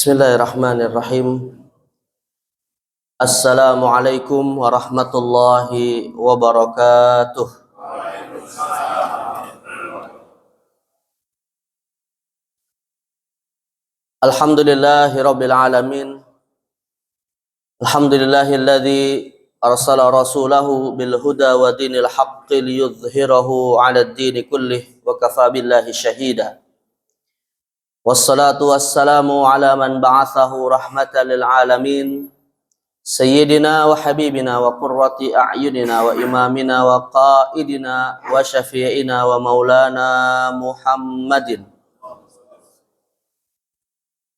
Bismillahirrahmanirrahim. Assalamualaikum warahmatullahi wabarakatuh. Alhamdulillahi rabbil alamin. Alhamdulillahilladzi arsala rasulahu bil huda wa dinil haqqi liyudhhirahu 'ala ad-dini kullih wa kafa billahi syahida. Wassalatu wassalamu ala man ba'athahu rahmatan lil alamin sayyidina wa habibina wa qurrati a'yunina wa imamina wa qaidina wa syafi'ina wa maulana Muhammadin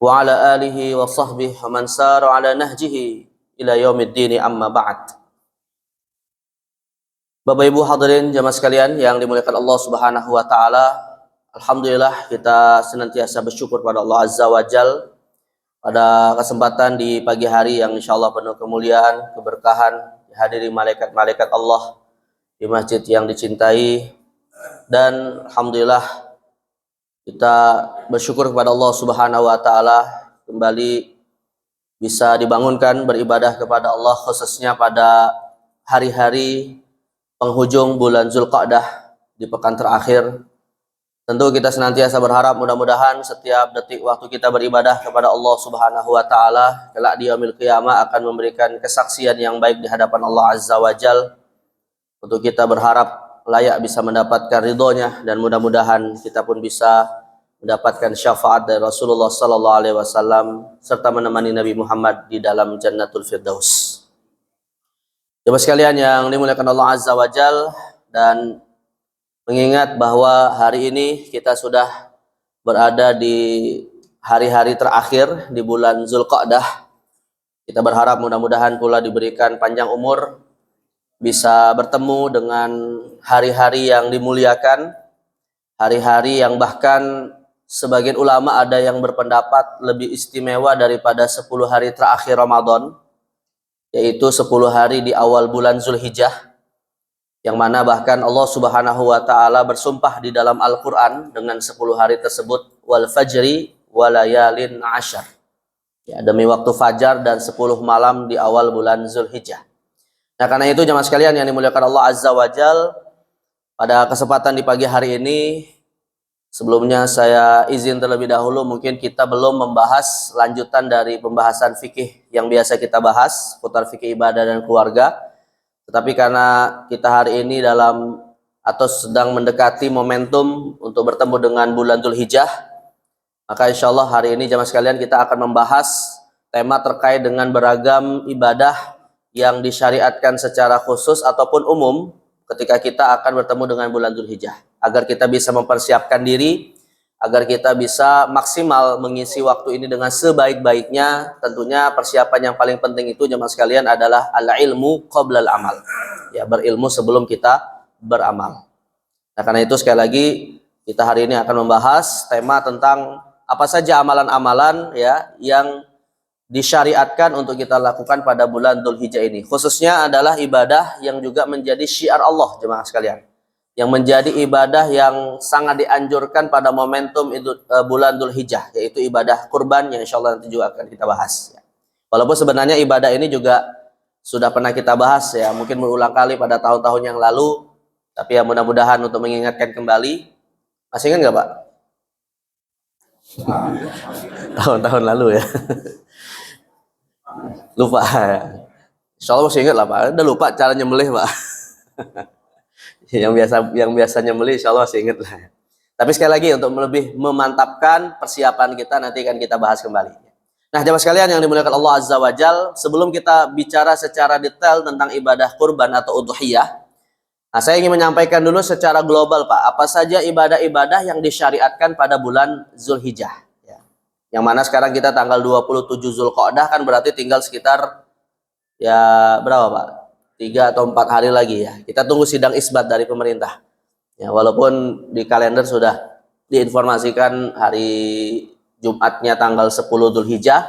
wa ala alihi wa sahbihi wa man sara ala nahjihi ila yaumiddin, amma ba'd. Bapak Ibu hadirin jamaah sekalian yang dimuliakan Allah Subhanahu wa taala, alhamdulillah kita senantiasa bersyukur pada Allah Azza wa Jal pada kesempatan di pagi hari yang insyaallah penuh kemuliaan, keberkahan, dihadiri malaikat-malaikat Allah di masjid yang dicintai, dan alhamdulillah kita bersyukur kepada Allah Subhanahu wa taala kembali bisa dibangunkan beribadah kepada Allah, khususnya pada hari-hari penghujung bulan Zulqa'dah di pekan terakhir. Tentu kita senantiasa berharap mudah-mudahan setiap detik waktu kita beribadah kepada Allah Subhanahu wa taala kelak di yaumil qiyamah akan memberikan kesaksian yang baik di hadapan Allah Azza wa Jal. Untuk kita berharap layak bisa mendapatkan ridhonya, dan mudah-mudahan kita pun bisa mendapatkan syafaat dari Rasulullah sallallahu alaihi wasallam serta menemani Nabi Muhammad di dalam Jannatul Firdaus. Jemaah sekalian yang dimuliakan Allah Azza wa Jal, dan mengingat bahwa hari ini kita sudah berada di hari-hari terakhir di bulan Zulqa'dah, kita berharap mudah-mudahan pula diberikan panjang umur, bisa bertemu dengan hari-hari yang dimuliakan, hari-hari yang bahkan sebagian ulama ada yang berpendapat lebih istimewa daripada 10 hari terakhir Ramadan, yaitu 10 hari di awal bulan Zulhijjah, yang mana bahkan Allah Subhanahu wa taala bersumpah di dalam Al-Qur'an dengan 10 hari tersebut, wal fajri walayalin ashar. Ya, demi waktu fajar dan 10 malam di awal bulan Zulhijjah. Nah, karena itu jemaah sekalian yang dimuliakan Allah Azza wa Jal, pada kesempatan di pagi hari ini, sebelumnya saya izin terlebih dahulu, mungkin kita belum membahas lanjutan dari pembahasan fikih yang biasa kita bahas, putar fikih ibadah dan keluarga. Tetapi karena kita hari ini dalam atau sedang mendekati momentum untuk bertemu dengan bulan Dzulhijjah, maka insya Allah hari ini jamaah sekalian kita akan membahas tema terkait dengan beragam ibadah yang disyariatkan secara khusus ataupun umum ketika kita akan bertemu dengan bulan Dzulhijjah, agar kita bisa mempersiapkan diri, agar kita bisa maksimal mengisi waktu ini dengan sebaik-baiknya. Tentunya persiapan yang paling penting itu jemaah sekalian adalah al-ilmu qoblal amal. Ya, berilmu sebelum kita beramal. Nah, karena itu sekali lagi kita hari ini akan membahas tema tentang apa saja amalan-amalan ya yang disyariatkan untuk kita lakukan pada bulan Dzulhijjah ini. Khususnya adalah ibadah yang juga menjadi syiar Allah jemaah sekalian, yang menjadi ibadah yang sangat dianjurkan pada momentum bulan Dzulhijjah, yaitu ibadah kurban yang insya Allah nanti juga akan kita bahas. Walaupun sebenarnya ibadah ini juga sudah pernah kita bahas ya, mungkin berulang kali pada tahun-tahun yang lalu, tapi ya mudah-mudahan untuk mengingatkan kembali. Masih ingat nggak Pak? Tahun-tahun lalu ya. Lupa. Insya Allah masih ingat lah Pak. Udah lupa cara nyembelih Pak. yang biasa nyembelih insya Allah masih ingat lah. Tapi sekali lagi untuk lebih memantapkan persiapan kita, nanti akan kita bahas kembali. Nah jemaah sekalian yang dimuliakan Allah Azza wa Jal, sebelum kita bicara secara detail tentang ibadah kurban atau udhiyah, nah saya ingin menyampaikan dulu secara global Pak, apa saja ibadah-ibadah yang disyariatkan pada bulan Zulhijjah ya. Yang mana sekarang kita tanggal 27 Zulqa'dah, kan berarti tinggal sekitar ya berapa Pak? 3 atau 4 hari lagi ya. Kita tunggu sidang isbat dari pemerintah. Ya, walaupun di kalender sudah diinformasikan hari Jumatnya tanggal 10 Dzulhijjah,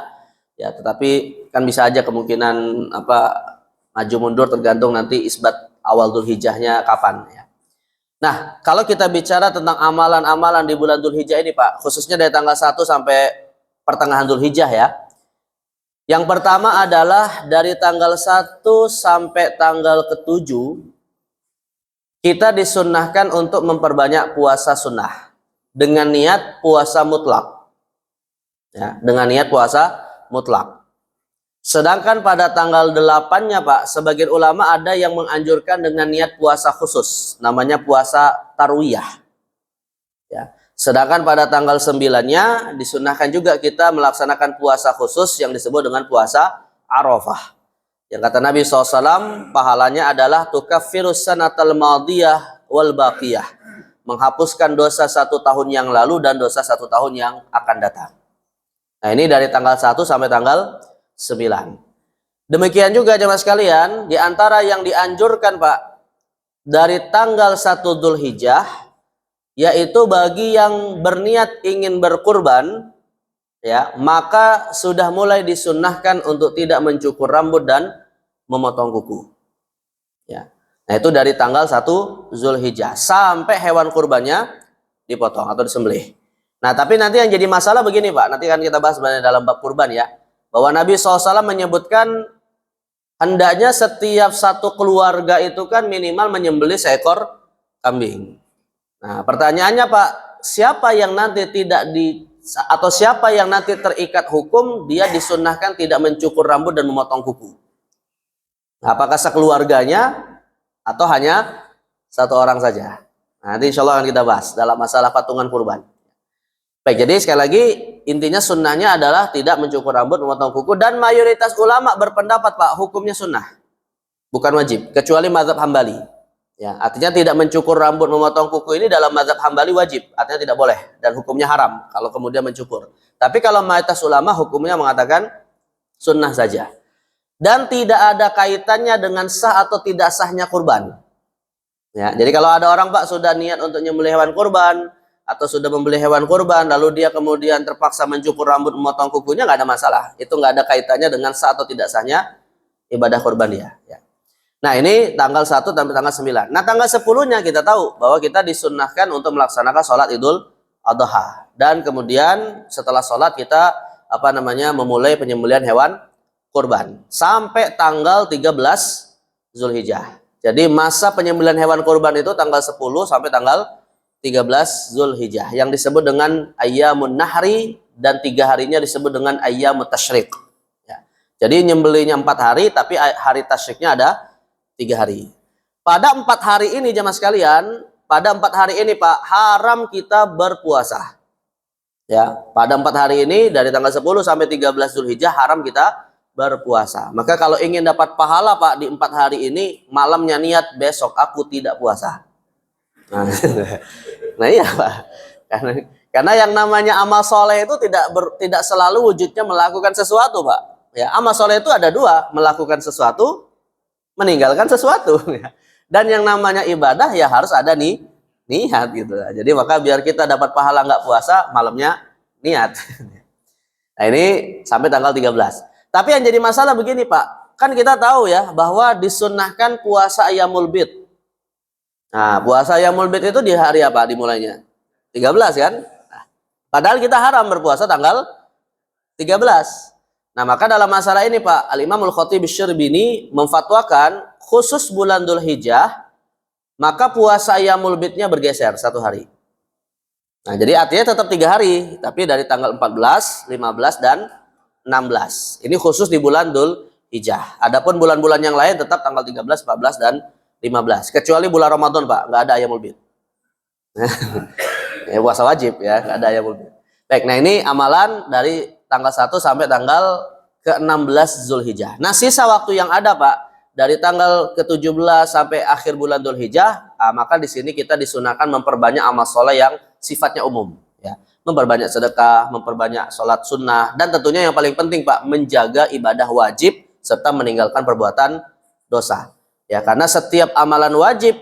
ya, tetapi kan bisa aja kemungkinan maju mundur tergantung nanti isbat awal Dzulhijjahnya kapan ya. Nah, kalau kita bicara tentang amalan-amalan di bulan Dzulhijjah ini Pak, khususnya dari tanggal 1 sampai pertengahan Dzulhijjah ya. Yang pertama adalah dari tanggal 1 sampai tanggal ke-7 kita disunnahkan untuk memperbanyak puasa sunnah dengan niat puasa mutlak. Ya, dengan niat puasa mutlak. Sedangkan pada tanggal 8-nya Pak, sebagian ulama ada yang menganjurkan dengan niat puasa khusus, namanya puasa tarwiyah. Ya. Sedangkan pada tanggal 9-nya disunahkan juga kita melaksanakan puasa khusus yang disebut dengan puasa Arafah. Yang kata Nabi SAW, pahalanya adalah tukaffirus sanatal madiyah wal baqiyah, menghapuskan dosa 1 tahun yang lalu dan dosa 1 tahun yang akan datang. Nah ini dari tanggal 1 sampai tanggal 9. Demikian juga jemaah sekalian, di antara yang dianjurkan Pak, dari tanggal 1 Dzulhijjah, yaitu bagi yang berniat ingin berkurban, ya, maka sudah mulai disunnahkan untuk tidak mencukur rambut dan memotong kuku. Ya. Nah itu dari tanggal 1 Dzulhijjah sampai hewan kurbannya dipotong atau disembelih. Nah tapi nanti yang jadi masalah begini Pak, nanti kan kita bahas sebenarnya dalam bab kurban ya, bahwa Nabi SAW menyebutkan hendaknya setiap satu keluarga itu kan minimal menyembelih seekor kambing. Nah pertanyaannya Pak, siapa yang nanti siapa yang nanti terikat hukum dia disunnahkan tidak mencukur rambut dan memotong kuku? Apakah sekeluarganya atau hanya satu orang saja? Nah, nanti insya Allah akan kita bahas dalam masalah patungan kurban. Baik, jadi sekali lagi intinya sunnahnya adalah tidak mencukur rambut, memotong kuku, dan mayoritas ulama berpendapat Pak hukumnya sunnah, bukan wajib, kecuali mazhab Hambali. Ya, artinya tidak mencukur rambut, memotong kuku ini dalam mazhab Hambali wajib, artinya tidak boleh dan hukumnya haram kalau kemudian mencukur. Tapi kalau mayoritas ulama hukumnya mengatakan sunnah saja. Dan tidak ada kaitannya dengan sah atau tidak sahnya kurban. Ya, jadi kalau ada orang Pak sudah niat untuk nyembelih hewan kurban atau sudah membeli hewan kurban lalu dia kemudian terpaksa mencukur rambut, memotong kukunya, nggak ada masalah. Itu nggak ada kaitannya dengan sah atau tidak sahnya ibadah kurban dia. Ya. Nah ini tanggal 1 sampai tanggal 9. Nah tanggal 10-nya kita tahu bahwa kita disunnahkan untuk melaksanakan sholat Idul Adha. Dan kemudian setelah sholat kita memulai penyembelihan hewan kurban sampai tanggal 13 Dzulhijjah. Jadi masa penyembelihan hewan kurban itu tanggal 10 sampai tanggal 13 Dzulhijjah yang disebut dengan ayyamun nahri, dan 3 harinya disebut dengan ayyamut tasyrik. Ya. Jadi nyembelihnya 4 hari tapi hari tasyriknya ada 3 hari. Pada 4 hari ini jemaah sekalian, pada 4 hari ini Pak, haram kita berpuasa. Ya, pada 4 hari ini dari tanggal 10 sampai 13 Dzulhijjah haram kita berpuasa. Maka kalau ingin dapat pahala Pak di 4 hari ini, malamnya niat besok aku tidak puasa. Nah iya Pak. Karena yang namanya amal soleh itu tidak selalu wujudnya melakukan sesuatu Pak. Ya, amal soleh itu ada 2, melakukan sesuatu, meninggalkan sesuatu. Dan yang namanya ibadah ya harus ada niat gitu. Jadi maka biar kita dapat pahala nggak puasa, malamnya niat. Nah ini sampai tanggal 13. Tapi yang jadi masalah begini Pak, kan kita tahu ya bahwa disunnahkan puasa Ayyamul Bid. Nah, puasa Ayyamul Bid itu di hari apa dimulainya? 13 kan? Nah, padahal kita haram berpuasa tanggal 13. Nah, maka dalam masalah ini Pak, Al-Imamul Khatib Asy-Syirbini memfatwakan khusus bulan Dzulhijjah, maka puasa Ayyamul Bidnya bergeser 1 hari. Nah, jadi artinya tetap 3 hari, tapi dari tanggal 14, 15, dan 16. Ini khusus di bulan Dzulhijjah. Adapun bulan-bulan yang lain tetap tanggal 13, 14, dan 15. Kecuali bulan Ramadan Pak, nggak ada Ayyamul Bid. Ya, puasa wajib ya, nggak ada Ayyamul Bid. Baik, nah ini amalan dari tanggal 1 sampai tanggal ke-16 Dzulhijjah. Nah sisa waktu yang ada Pak, dari tanggal ke-17 sampai akhir bulan Dzulhijjah, maka di sini kita disunahkan memperbanyak amal soleh yang sifatnya umum. Ya. Memperbanyak sedekah, memperbanyak sholat sunnah, dan tentunya yang paling penting Pak, menjaga ibadah wajib serta meninggalkan perbuatan dosa. Ya, karena setiap amalan wajib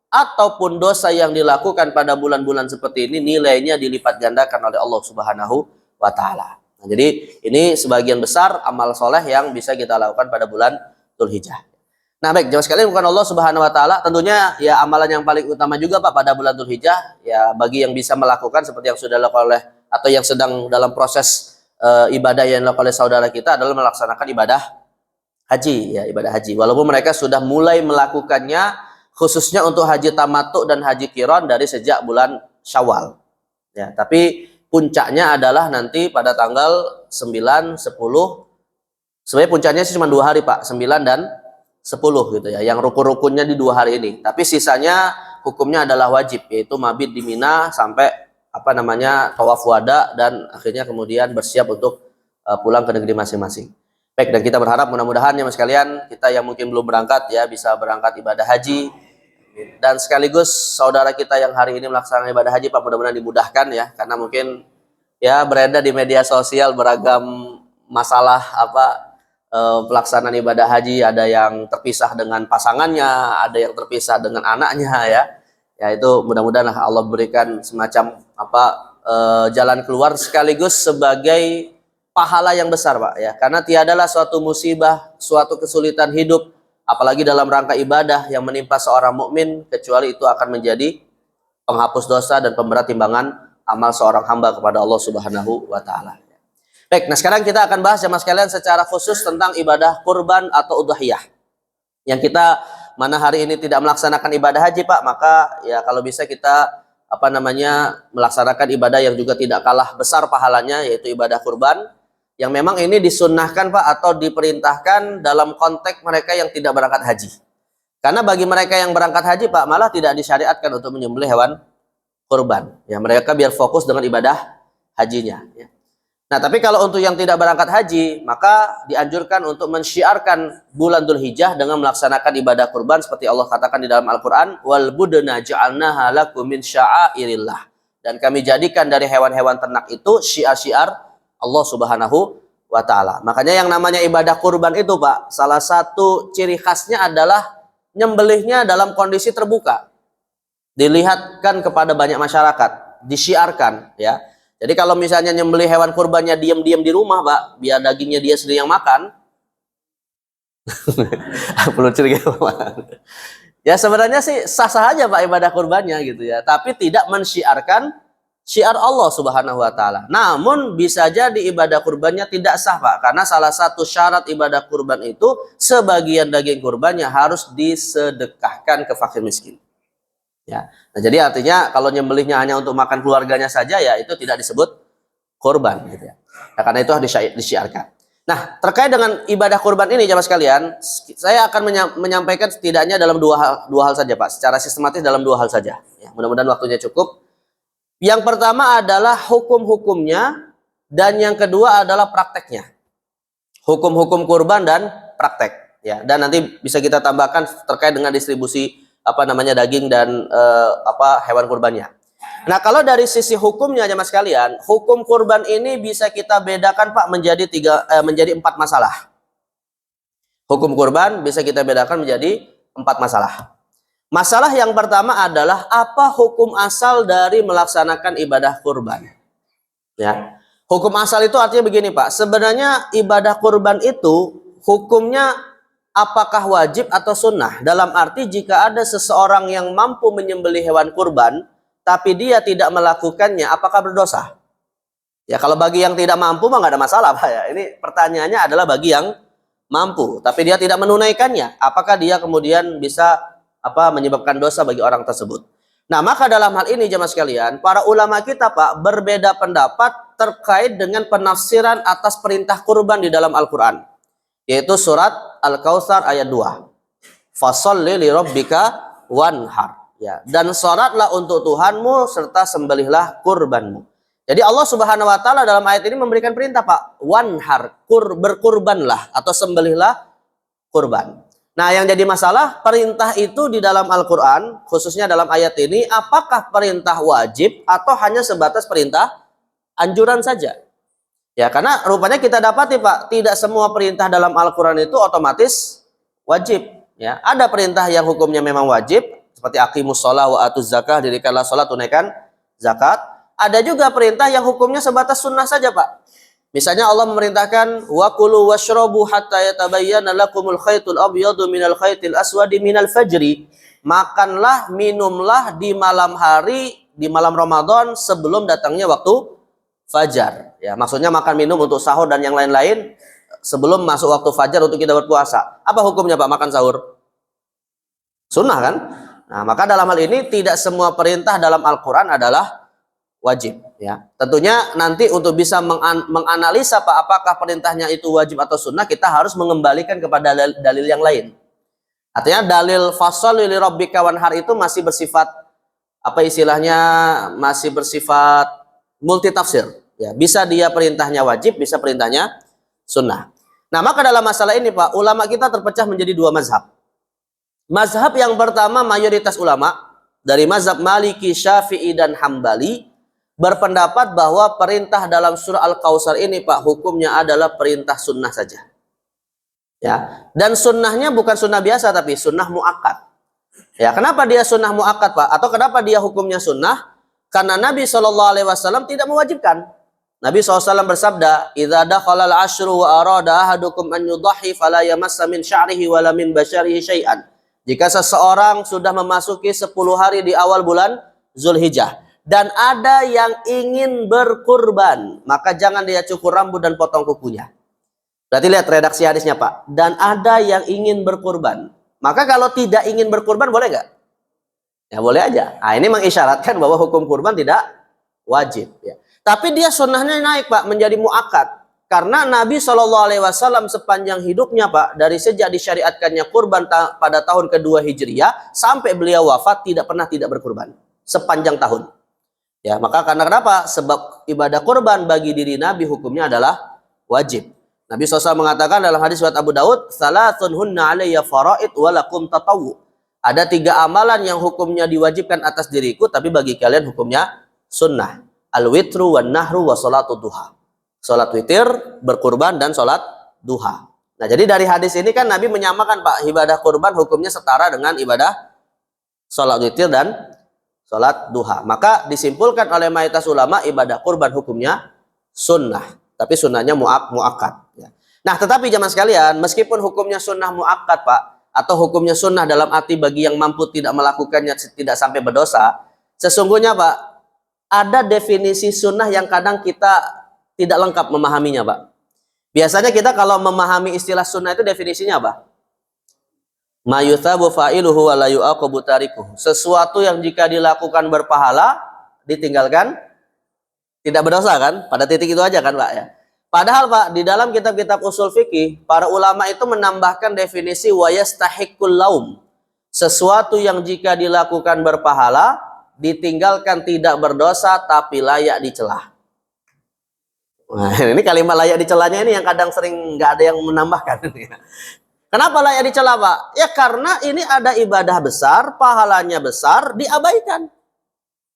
ataupun dosa yang dilakukan pada bulan-bulan seperti ini nilainya dilipat gandakan oleh Allah Subhanahu wa taala. Nah, jadi ini sebagian besar amal soleh yang bisa kita lakukan pada bulan Dzulhijjah. Nah baik, jemaah sekalian, bukan Allah Subhanahu wa taala, tentunya ya amalan yang paling utama juga Pak pada bulan Dzulhijjah, ya bagi yang bisa melakukan seperti yang sudah dilakukan oleh atau yang sedang dalam proses ibadah yang dilakukan oleh saudara kita adalah melaksanakan ibadah haji, ya, ibadah haji. Walaupun mereka sudah mulai melakukannya khususnya untuk haji tamattu dan haji qiran dari sejak bulan Syawal. Ya, tapi puncaknya adalah nanti pada tanggal 9, 10. Sebenarnya puncaknya sih cuma 2 hari, Pak, 9 dan 10 gitu ya. Yang rukun-rukunnya di 2 hari ini. Tapi sisanya hukumnya adalah wajib, yaitu mabit di Mina sampai tawaf wada dan akhirnya kemudian bersiap untuk pulang ke negeri masing-masing. Baik, dan kita berharap mudah-mudahan ya mas sekalian, kita yang mungkin belum berangkat ya bisa berangkat ibadah haji, dan sekaligus saudara kita yang hari ini melaksanakan ibadah haji, Pak, mudah-mudahan dimudahkan ya, karena mungkin ya beredar di media sosial beragam masalah pelaksanaan ibadah haji, ada yang terpisah dengan pasangannya, ada yang terpisah dengan anaknya ya itu mudah-mudahan Allah berikan semacam jalan keluar sekaligus sebagai pahala yang besar, Pak, ya, karena tiadalah suatu musibah, suatu kesulitan hidup apalagi dalam rangka ibadah yang menimpa seorang mukmin kecuali itu akan menjadi penghapus dosa dan pemberat timbangan amal seorang hamba kepada Allah Subhanahu wa taala. Baik, nah sekarang kita akan bahas jemaah sekalian secara khusus tentang ibadah kurban atau udhiyah. Yang kita mana hari ini tidak melaksanakan ibadah haji, Pak, maka ya kalau bisa kita melaksanakan ibadah yang juga tidak kalah besar pahalanya, yaitu ibadah kurban, yang memang ini disunnahkan, Pak, atau diperintahkan dalam konteks mereka yang tidak berangkat haji. Karena bagi mereka yang berangkat haji, Pak, malah tidak disyariatkan untuk menyembelih hewan kurban. Ya, mereka biar fokus dengan ibadah hajinya. Ya. Nah, tapi kalau untuk yang tidak berangkat haji, maka dianjurkan untuk mensyiarkan bulan Dzulhijjah dengan melaksanakan ibadah kurban seperti Allah katakan di dalam Al-Qur'an, wal budna ja'alnaha lakum min sya'airillah. Dan kami jadikan dari hewan-hewan ternak itu syiar-syiar Allah Subhanahu wa taala. Makanya yang namanya ibadah kurban itu, Pak, salah satu ciri khasnya adalah nyembelihnya dalam kondisi terbuka. Dilihatkan kepada banyak masyarakat, disiarkan ya. Jadi kalau misalnya nyembelih hewan kurbannya diam-diam di rumah, Pak, biar dagingnya dia sendiri yang makan. Perlu curiga, Pak. Ya sebenarnya sih sah-sah aja, Pak, ibadah kurbannya gitu ya, tapi tidak mensyiarkan syiar Allah Subhanahu wa taala. Namun bisa jadi ibadah kurbannya tidak sah, Pak, karena salah satu syarat ibadah kurban itu sebagian daging kurbannya harus disedekahkan ke fakir miskin. Ya. Nah, jadi artinya kalau nyembelihnya hanya untuk makan keluarganya saja ya itu tidak disebut kurban gitu ya. Nah, karena itu harus disiarkan. Nah, terkait dengan ibadah kurban ini jemaah sekalian, saya akan menyampaikan setidaknya dalam dua hal saja, Pak, secara sistematis dalam 2 hal saja. Ya, mudah-mudahan waktunya cukup. Yang pertama adalah hukum-hukumnya dan yang kedua adalah prakteknya. Hukum-hukum kurban dan praktek ya. Dan nanti bisa kita tambahkan terkait dengan distribusi daging dan hewan kurbannya. Nah, kalau dari sisi hukumnya jemaah sekalian, hukum kurban ini bisa kita bedakan, Pak, menjadi 4 masalah. Hukum kurban bisa kita bedakan menjadi 4 masalah. Masalah yang pertama adalah apa hukum asal dari melaksanakan ibadah kurban. Ya. Hukum asal itu artinya begini, Pak. Sebenarnya ibadah kurban itu hukumnya apakah wajib atau sunnah? Dalam arti jika ada seseorang yang mampu menyembelih hewan kurban, tapi dia tidak melakukannya, apakah berdosa? Ya, kalau bagi yang tidak mampu mah nggak ada masalah, Pak, ya. Ini pertanyaannya adalah bagi yang mampu, tapi dia tidak menunaikannya, apakah dia kemudian bisa menyebabkan dosa bagi orang tersebut. Nah, maka dalam hal ini jemaah sekalian, para ulama kita, Pak, berbeda pendapat terkait dengan penafsiran atas perintah kurban di dalam Al-Qur'an, yaitu surat Al-Kautsar ayat 2. Fasholli li rabbika wanhar. Ya, dan salatlah untuk Tuhanmu serta sembelihlah kurbanmu. Jadi Allah Subhanahu wa taala dalam ayat ini memberikan perintah, Pak, wanhar, berkurbanlah atau sembelihlah kurban. Nah, yang jadi masalah perintah itu di dalam Al-Qur'an, khususnya dalam ayat ini, apakah perintah wajib atau hanya sebatas perintah anjuran saja? Ya, karena rupanya kita dapati, Pak, tidak semua perintah dalam Al-Qur'an itu otomatis wajib. Ya, ada perintah yang hukumnya memang wajib, seperti aqimus shalah wa atuz zakah, dirikanlah salat, tunaikan zakat. Ada juga perintah yang hukumnya sebatas sunnah saja, Pak. Misalnya Allah memerintahkan wa kulu washrabu hatta yatabayyana lakumul khaytul abyadu minal khaytil aswadi minal fajri. Makanlah, minumlah di malam hari, di malam Ramadan sebelum datangnya waktu fajar. Ya, maksudnya makan minum untuk sahur dan yang lain-lain sebelum masuk waktu fajar untuk kita berpuasa. Apa hukumnya Pak makan sahur? Sunnah kan? Nah, maka dalam hal ini tidak semua perintah dalam Al-Quran adalah wajib. Ya, tentunya nanti untuk bisa menganalisa Pak apakah perintahnya itu wajib atau sunnah, kita harus mengembalikan kepada dalil yang lain. Artinya dalil fasholli li rabbika wanhar itu masih bersifat apa istilahnya, masih bersifat multitafsir. Ya, bisa dia perintahnya wajib, bisa perintahnya sunnah. Nah, maka dalam masalah ini Pak, ulama kita terpecah menjadi dua mazhab. Mazhab yang pertama, mayoritas ulama dari mazhab Maliki, Syafi'i, dan Hambali berpendapat bahwa perintah dalam surah Al-Kautsar ini Pak, hukumnya adalah perintah sunnah saja. Ya, dan sunnahnya bukan sunnah biasa tapi sunnah muakkad. Ya, kenapa dia sunnah muakkad Pak? Atau kenapa dia hukumnya sunnah? Karena Nabi SAW tidak mewajibkan. Nabi SAW bersabda, "Idza dakhalal ashru wa arada ahadukum an yudhhi fala yamassa min sya'rihi wala min basyarihi syai'an." Jika seseorang sudah memasuki 10 hari di awal bulan Zulhijjah dan ada yang ingin berkurban, maka jangan dia cukur rambut dan potong kukunya. Berarti lihat redaksi hadisnya Pak. Dan ada yang ingin berkurban. Maka kalau tidak ingin berkurban boleh nggak? Ya boleh aja. Nah, ini mengisyaratkan bahwa hukum kurban tidak wajib. Ya. Tapi dia sunnahnya naik Pak menjadi muakkad. Karena Nabi SAW sepanjang hidupnya Pak, dari sejak disyariatkannya kurban pada tahun kedua Hijriyah sampai beliau wafat tidak pernah tidak berkurban sepanjang tahun. Ya, maka karena kenapa? Sebab ibadah kurban bagi diri Nabi hukumnya adalah wajib. Nabi SAW mengatakan dalam hadis riwayat Abu Daud, "Salasun hunna alayya faraid wa lakum tatawwu." Ada 3 amalan yang hukumnya diwajibkan atas diriku, tapi bagi kalian hukumnya sunnah. Al-witru wan nahru wa salatu duha. Salat witir, berkurban, dan salat duha. Nah, jadi dari hadis ini kan Nabi menyamakan Pak, ibadah kurban hukumnya setara dengan ibadah salat witir dan salat duha. Maka disimpulkan oleh mayoritas ulama ibadah kurban hukumnya sunnah. Tapi sunnahnya muakkad. Ya. Nah, tetapi jamaah sekalian, meskipun hukumnya sunnah muakkad Pak, atau hukumnya sunnah dalam arti bagi yang mampu tidak melakukannya tidak sampai berdosa, sesungguhnya Pak, ada definisi sunnah yang kadang kita tidak lengkap memahaminya Pak. Biasanya kita kalau memahami istilah sunnah itu definisinya apa? Ma yuthabu fa'iluhu wa la yu'aqabu tarikuhu. Sesuatu yang jika dilakukan berpahala, ditinggalkan tidak berdosa kan? Pada titik itu aja kan Pak ya. Padahal Pak, di dalam kitab-kitab usul fikih, para ulama itu menambahkan definisi wa yastahiqqul laum. Sesuatu yang jika dilakukan berpahala, ditinggalkan tidak berdosa tapi layak dicela. Nah, ini kalimat layak dicelanya ini yang kadang sering nggak ada yang menambahkan. Kenapa layak dicela Pak? Ya karena ini ada ibadah besar, pahalanya besar, diabaikan.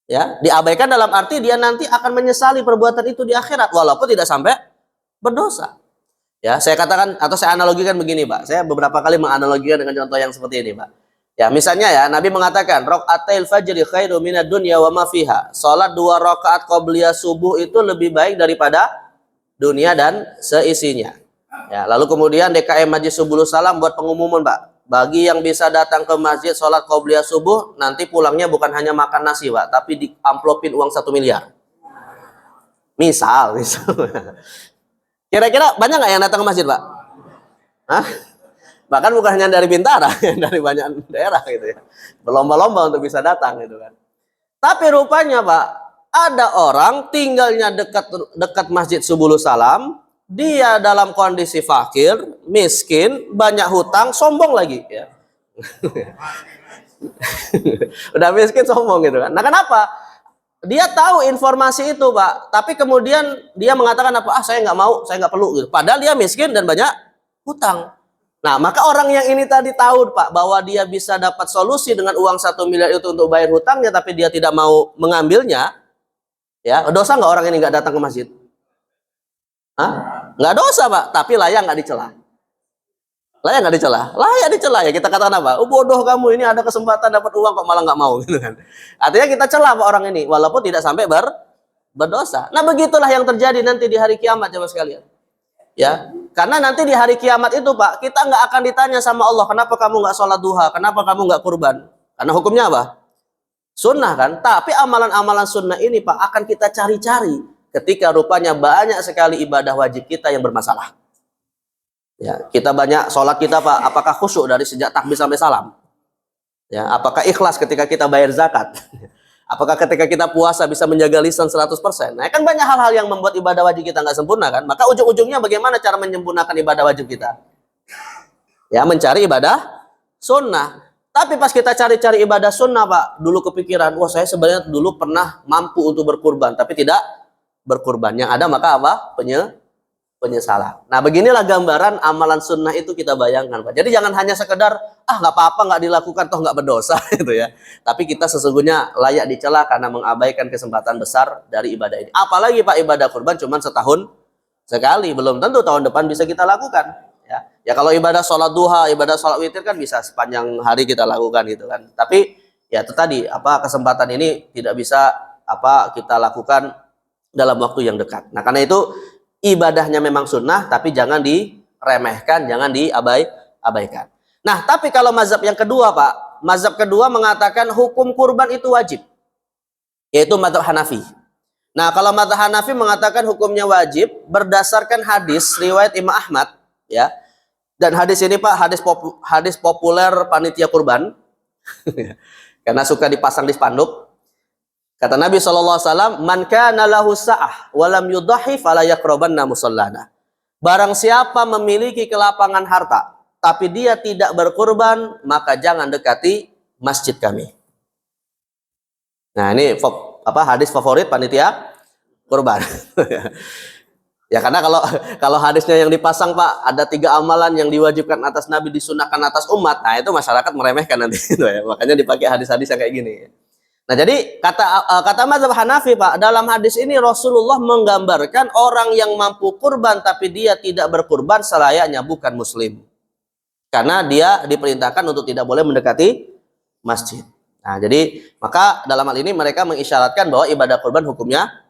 Ya, diabaikan dalam arti dia nanti akan menyesali perbuatan itu di akhirat walaupun tidak sampai berdosa. Ya, saya katakan atau saya analogikan begini Pak. Saya beberapa kali menganalogikan dengan contoh yang seperti ini Pak. Ya, misalnya ya Nabi mengatakan raqaatil fajri khairu minad dunya wa ma fiha. Salat 2 rakaat qabliyah subuh itu lebih baik daripada dunia dan seisinya. Ya, lalu kemudian DKM Masjid Subulus Salam buat pengumuman Pak. Bagi yang bisa datang ke masjid sholat qobliyah subuh, nanti pulangnya bukan hanya makan nasi Pak, tapi diamplopin uang 1 miliar. Misal. Kira-kira banyak nggak yang datang ke masjid Pak? Hah? Bahkan bukan hanya dari Bintara, dari banyak daerah gitu ya. Berlomba-lomba untuk bisa datang gitu kan. Tapi rupanya Pak, ada orang tinggalnya dekat Masjid Subulus Salam, dia dalam kondisi fakir, miskin, banyak hutang, sombong lagi ya. Udah miskin sombong gitu kan. Nah, kenapa? Dia tahu informasi itu Pak, tapi kemudian dia mengatakan apa? Saya nggak mau, saya nggak perlu gitu. Padahal dia miskin dan banyak hutang. Nah, maka orang yang ini tadi tahu Pak bahwa dia bisa dapat solusi dengan uang 1 miliar itu untuk bayar hutangnya, tapi dia tidak mau mengambilnya. Ya, dosa nggak orang ini nggak datang ke masjid? Hah? Nggak dosa Pak, tapi layak nggak dicela? Layak nggak dicela? Layak dicela ya. Kita katakan apa? Oh bodoh kamu, ini ada kesempatan dapat uang kok malah nggak mau gitu kan? Artinya kita cela Pak orang ini, walaupun tidak sampai berdosa. Nah begitulah yang terjadi nanti di hari kiamat jemaah sekalian. Ya, karena nanti di hari kiamat itu Pak, kita nggak akan ditanya sama Allah, kenapa kamu nggak sholat duha, kenapa kamu nggak kurban? Karena hukumnya apa? Sunnah kan? Tapi amalan-amalan sunnah ini Pak akan kita cari-cari. ketika rupanya banyak sekali ibadah wajib kita yang bermasalah. Ya, kita banyak sholat kita Pak, apakah khusyuk dari sejak takbir sampai salam? Ya, apakah ikhlas ketika kita bayar zakat? Apakah ketika kita puasa bisa menjaga lisan 100%? Nah, kan banyak hal-hal yang membuat ibadah wajib kita nggak sempurna kan? Maka ujung-ujungnya bagaimana cara menyempurnakan ibadah wajib kita? Ya, mencari ibadah sunnah. Tapi pas kita cari-cari ibadah sunnah Pak, dulu kepikiran, wah saya sebenarnya dulu pernah mampu untuk berkurban, tapi tidak berkurban. Yang ada maka apa? Penyesalan. Nah, beginilah gambaran amalan sunnah itu kita bayangkan Pak. Jadi jangan hanya sekedar nggak apa-apa, nggak dilakukan toh nggak berdosa gitu ya. Tapi kita sesungguhnya layak dicela karena mengabaikan kesempatan besar dari ibadah ini. Apalagi Pak, ibadah kurban cuma setahun sekali, belum tentu tahun depan bisa kita lakukan. Ya kalau ibadah sholat duha, ibadah sholat witir kan bisa sepanjang hari kita lakukan gitu kan. Tapi ya itu tadi kesempatan ini tidak bisa kita lakukan dalam waktu yang dekat. Nah karena itu ibadahnya memang sunnah, tapi jangan diremehkan, jangan diabaikan. Nah, tapi kalau mazhab yang kedua, Pak, mazhab kedua mengatakan hukum kurban itu wajib, yaitu mazhab Hanafi. Nah, kalau mazhab Hanafi mengatakan hukumnya wajib berdasarkan hadis riwayat Imam Ahmad, ya. Dan hadis ini, Pak, hadis populer panitia kurban, karena suka dipasang di spanduk. Kata Nabi SAW, man kana lahu sa'ah walam yudahi fala yaqrabanna musallana. Barang siapa memiliki kelapangan harta, tapi dia tidak berkurban, maka jangan dekati masjid kami. Nah, ini hadis favorit panitia kurban. Ya karena kalau hadisnya yang dipasang Pak, ada 3 amalan yang diwajibkan atas Nabi, disunahkan atas umat. Nah, itu masyarakat meremehkan nanti gitu ya. Makanya dipakai hadis-hadis yang kayak gini. Nah, jadi kata mazhab Hanafi Pak, dalam hadis ini Rasulullah menggambarkan orang yang mampu kurban tapi dia tidak berkurban selayaknya bukan muslim. Karena dia diperintahkan untuk tidak boleh mendekati masjid. Nah, jadi maka dalam hal ini mereka mengisyaratkan bahwa ibadah kurban hukumnya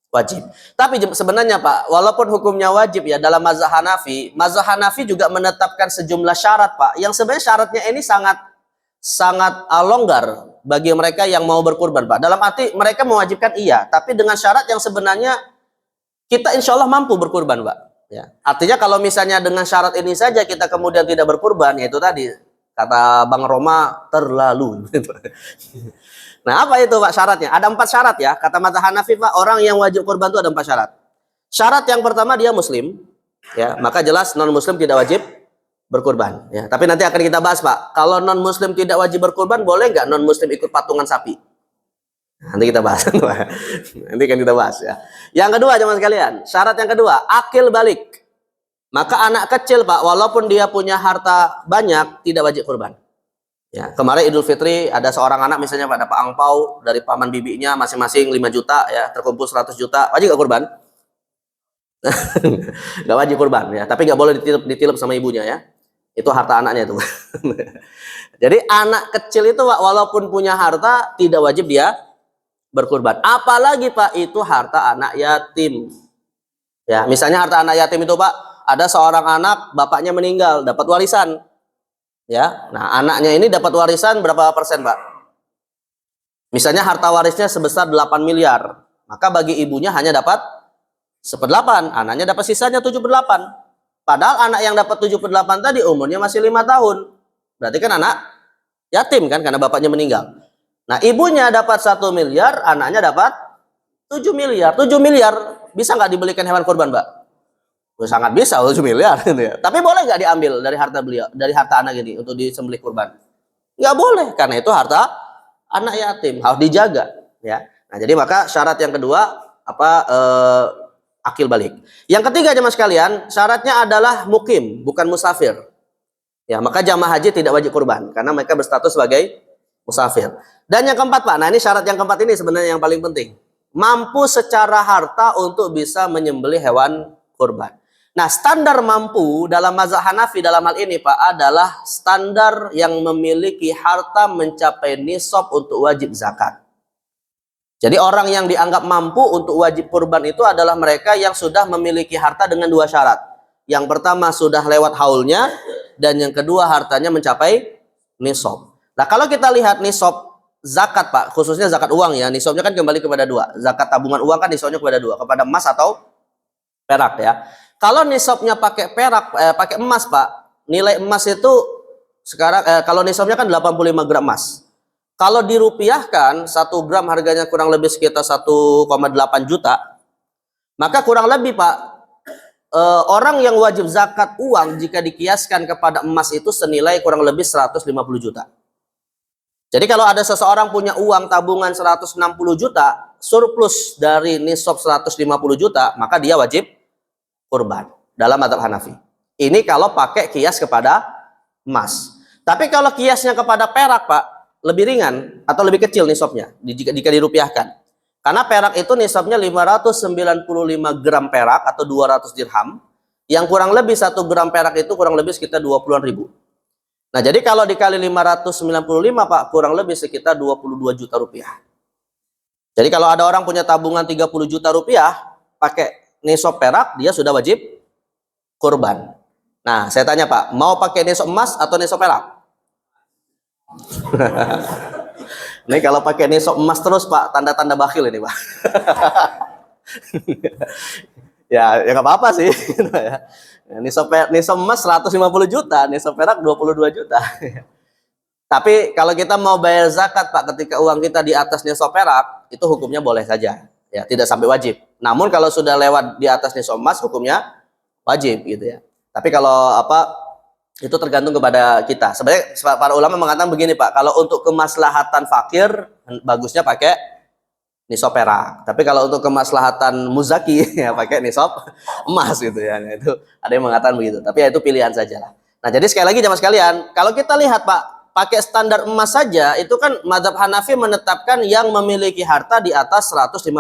wajib. Tapi sebenarnya Pak, walaupun hukumnya wajib ya dalam mazhab Hanafi juga menetapkan sejumlah syarat Pak, yang sebenarnya syaratnya ini sangat longgar bagi mereka yang mau berkurban Pak. Dalam arti mereka mewajibkan iya, tapi dengan syarat yang sebenarnya kita insya Allah mampu berkurban Pak. Ya. Artinya kalau misalnya dengan syarat ini saja kita kemudian tidak berkurban, yaitu tadi kata Bang Roma terlalu. Nah apa itu Pak syaratnya? Ada 4 syarat ya. Kata mazhab Hanafi Pak, orang yang wajib kurban itu ada 4 syarat. Syarat yang pertama dia muslim, ya maka jelas non muslim tidak wajib berkurban. Ya, tapi nanti akan kita bahas Pak. Kalau non muslim tidak wajib berkurban, boleh nggak non muslim ikut patungan sapi? Nanti kita bahas. Nanti akan kita bahas ya. Yang kedua jemaah sekalian, syarat yang kedua akil balik. Maka anak kecil Pak, walaupun dia punya harta banyak, tidak wajib kurban. Ya, kemarin Idul Fitri ada seorang anak misalnya Pak dapat angpau dari paman bibinya masing-masing 5 juta ya, terkumpul 100 juta, wajib nggak kurban? Nggak wajib kurban ya, tapi nggak boleh ditilep sama ibunya ya. Itu harta anaknya itu. Jadi anak kecil itu Pak, walaupun punya harta tidak wajib dia berkurban. Apalagi Pak itu harta anak yatim. Ya, misalnya harta anak yatim itu Pak, ada seorang anak bapaknya meninggal dapat warisan. Ya, nah anaknya ini dapat warisan berapa persen Pak? Misalnya harta warisnya sebesar 8 miliar, maka bagi ibunya hanya dapat 1/8, anaknya dapat sisanya 78. Padahal anak yang dapat 78 tadi umurnya masih 5 tahun. Berarti kan anak yatim kan karena bapaknya meninggal. Nah, ibunya dapat 1 miliar, anaknya dapat 7 miliar. 7 miliar bisa nggak dibelikan hewan kurban, Mbak? Sangat bisa 7 miliar gitu ya. Tapi boleh nggak diambil dari harta beliau, dari harta anak ini untuk disembelih kurban? Nggak boleh karena itu harta anak yatim, harus dijaga ya. Nah, jadi maka syarat yang kedua akil balik. Yang ketiga jemaah sekalian, syaratnya adalah mukim, bukan musafir. Ya, maka jamaah haji tidak wajib kurban karena mereka berstatus sebagai musafir. Dan yang keempat Pak, nah ini syarat yang keempat ini sebenarnya yang paling penting. Mampu secara harta untuk bisa menyembelih hewan kurban. Nah, standar mampu dalam mazhab Hanafi dalam hal ini Pak adalah standar yang memiliki harta mencapai nisab untuk wajib zakat. Jadi orang yang dianggap mampu untuk wajib kurban itu adalah mereka yang sudah memiliki harta dengan 2 syarat. Yang pertama sudah lewat haulnya dan yang kedua hartanya mencapai nisab. Nah, kalau kita lihat nisab zakat Pak, khususnya zakat uang ya, nisabnya kan kembali kepada dua. Zakat tabungan uang kan nisabnya kepada dua, kepada emas atau perak ya. Kalau nisabnya pakai perak, pakai emas Pak, nilai emas itu sekarang kalau nisabnya kan 85 gram emas. Kalau dirupiahkan 1 gram harganya kurang lebih sekitar 1,8 juta, maka kurang lebih Pak, orang yang wajib zakat uang jika dikiaskan kepada emas itu senilai kurang lebih 150 juta. Jadi kalau ada seseorang punya uang tabungan 160 juta, surplus dari nisab 150 juta, maka dia wajib kurban dalam mazhab Hanafi. Ini kalau pakai kias kepada emas. Tapi kalau kiasnya kepada perak Pak, lebih ringan atau lebih kecil nisabnya jika dirupiahkan. Karena perak itu nisabnya 595 gram perak atau 200 dirham, yang kurang lebih 1 gram perak itu kurang lebih sekitar 20-an ribu. Nah, jadi kalau dikali 595 Pak, kurang lebih sekitar 22 juta rupiah. Jadi kalau ada orang punya tabungan 30 juta rupiah, pakai nisab perak, dia sudah wajib kurban. Nah, saya tanya Pak, mau pakai nisab emas atau nisab perak? Ini kalau pakai nisab emas terus Pak, tanda-tanda bakhil ini Pak. ya nggak apa-apa sih. Nisab emas 150 juta, nisab perak 22 juta. Tapi kalau kita mau bayar zakat Pak, ketika uang kita di atas nisab perak, itu hukumnya boleh saja, ya tidak sampai wajib. Namun kalau sudah lewat di atas nisab emas, hukumnya wajib gitu ya. Tapi kalau itu tergantung kepada kita. Sebenarnya para ulama mengatakan begini Pak, kalau untuk kemaslahatan fakir bagusnya pakai nisab perak. Tapi kalau untuk kemaslahatan muzaki ya pakai nisab emas gitu ya. Nah, itu ada yang mengatakan begitu. Tapi ya itu pilihan saja lah. Nah, jadi sekali lagi jamaah sekalian, kalau kita lihat Pak, pakai standar emas saja itu kan mazhab Hanafi menetapkan yang memiliki harta di atas 150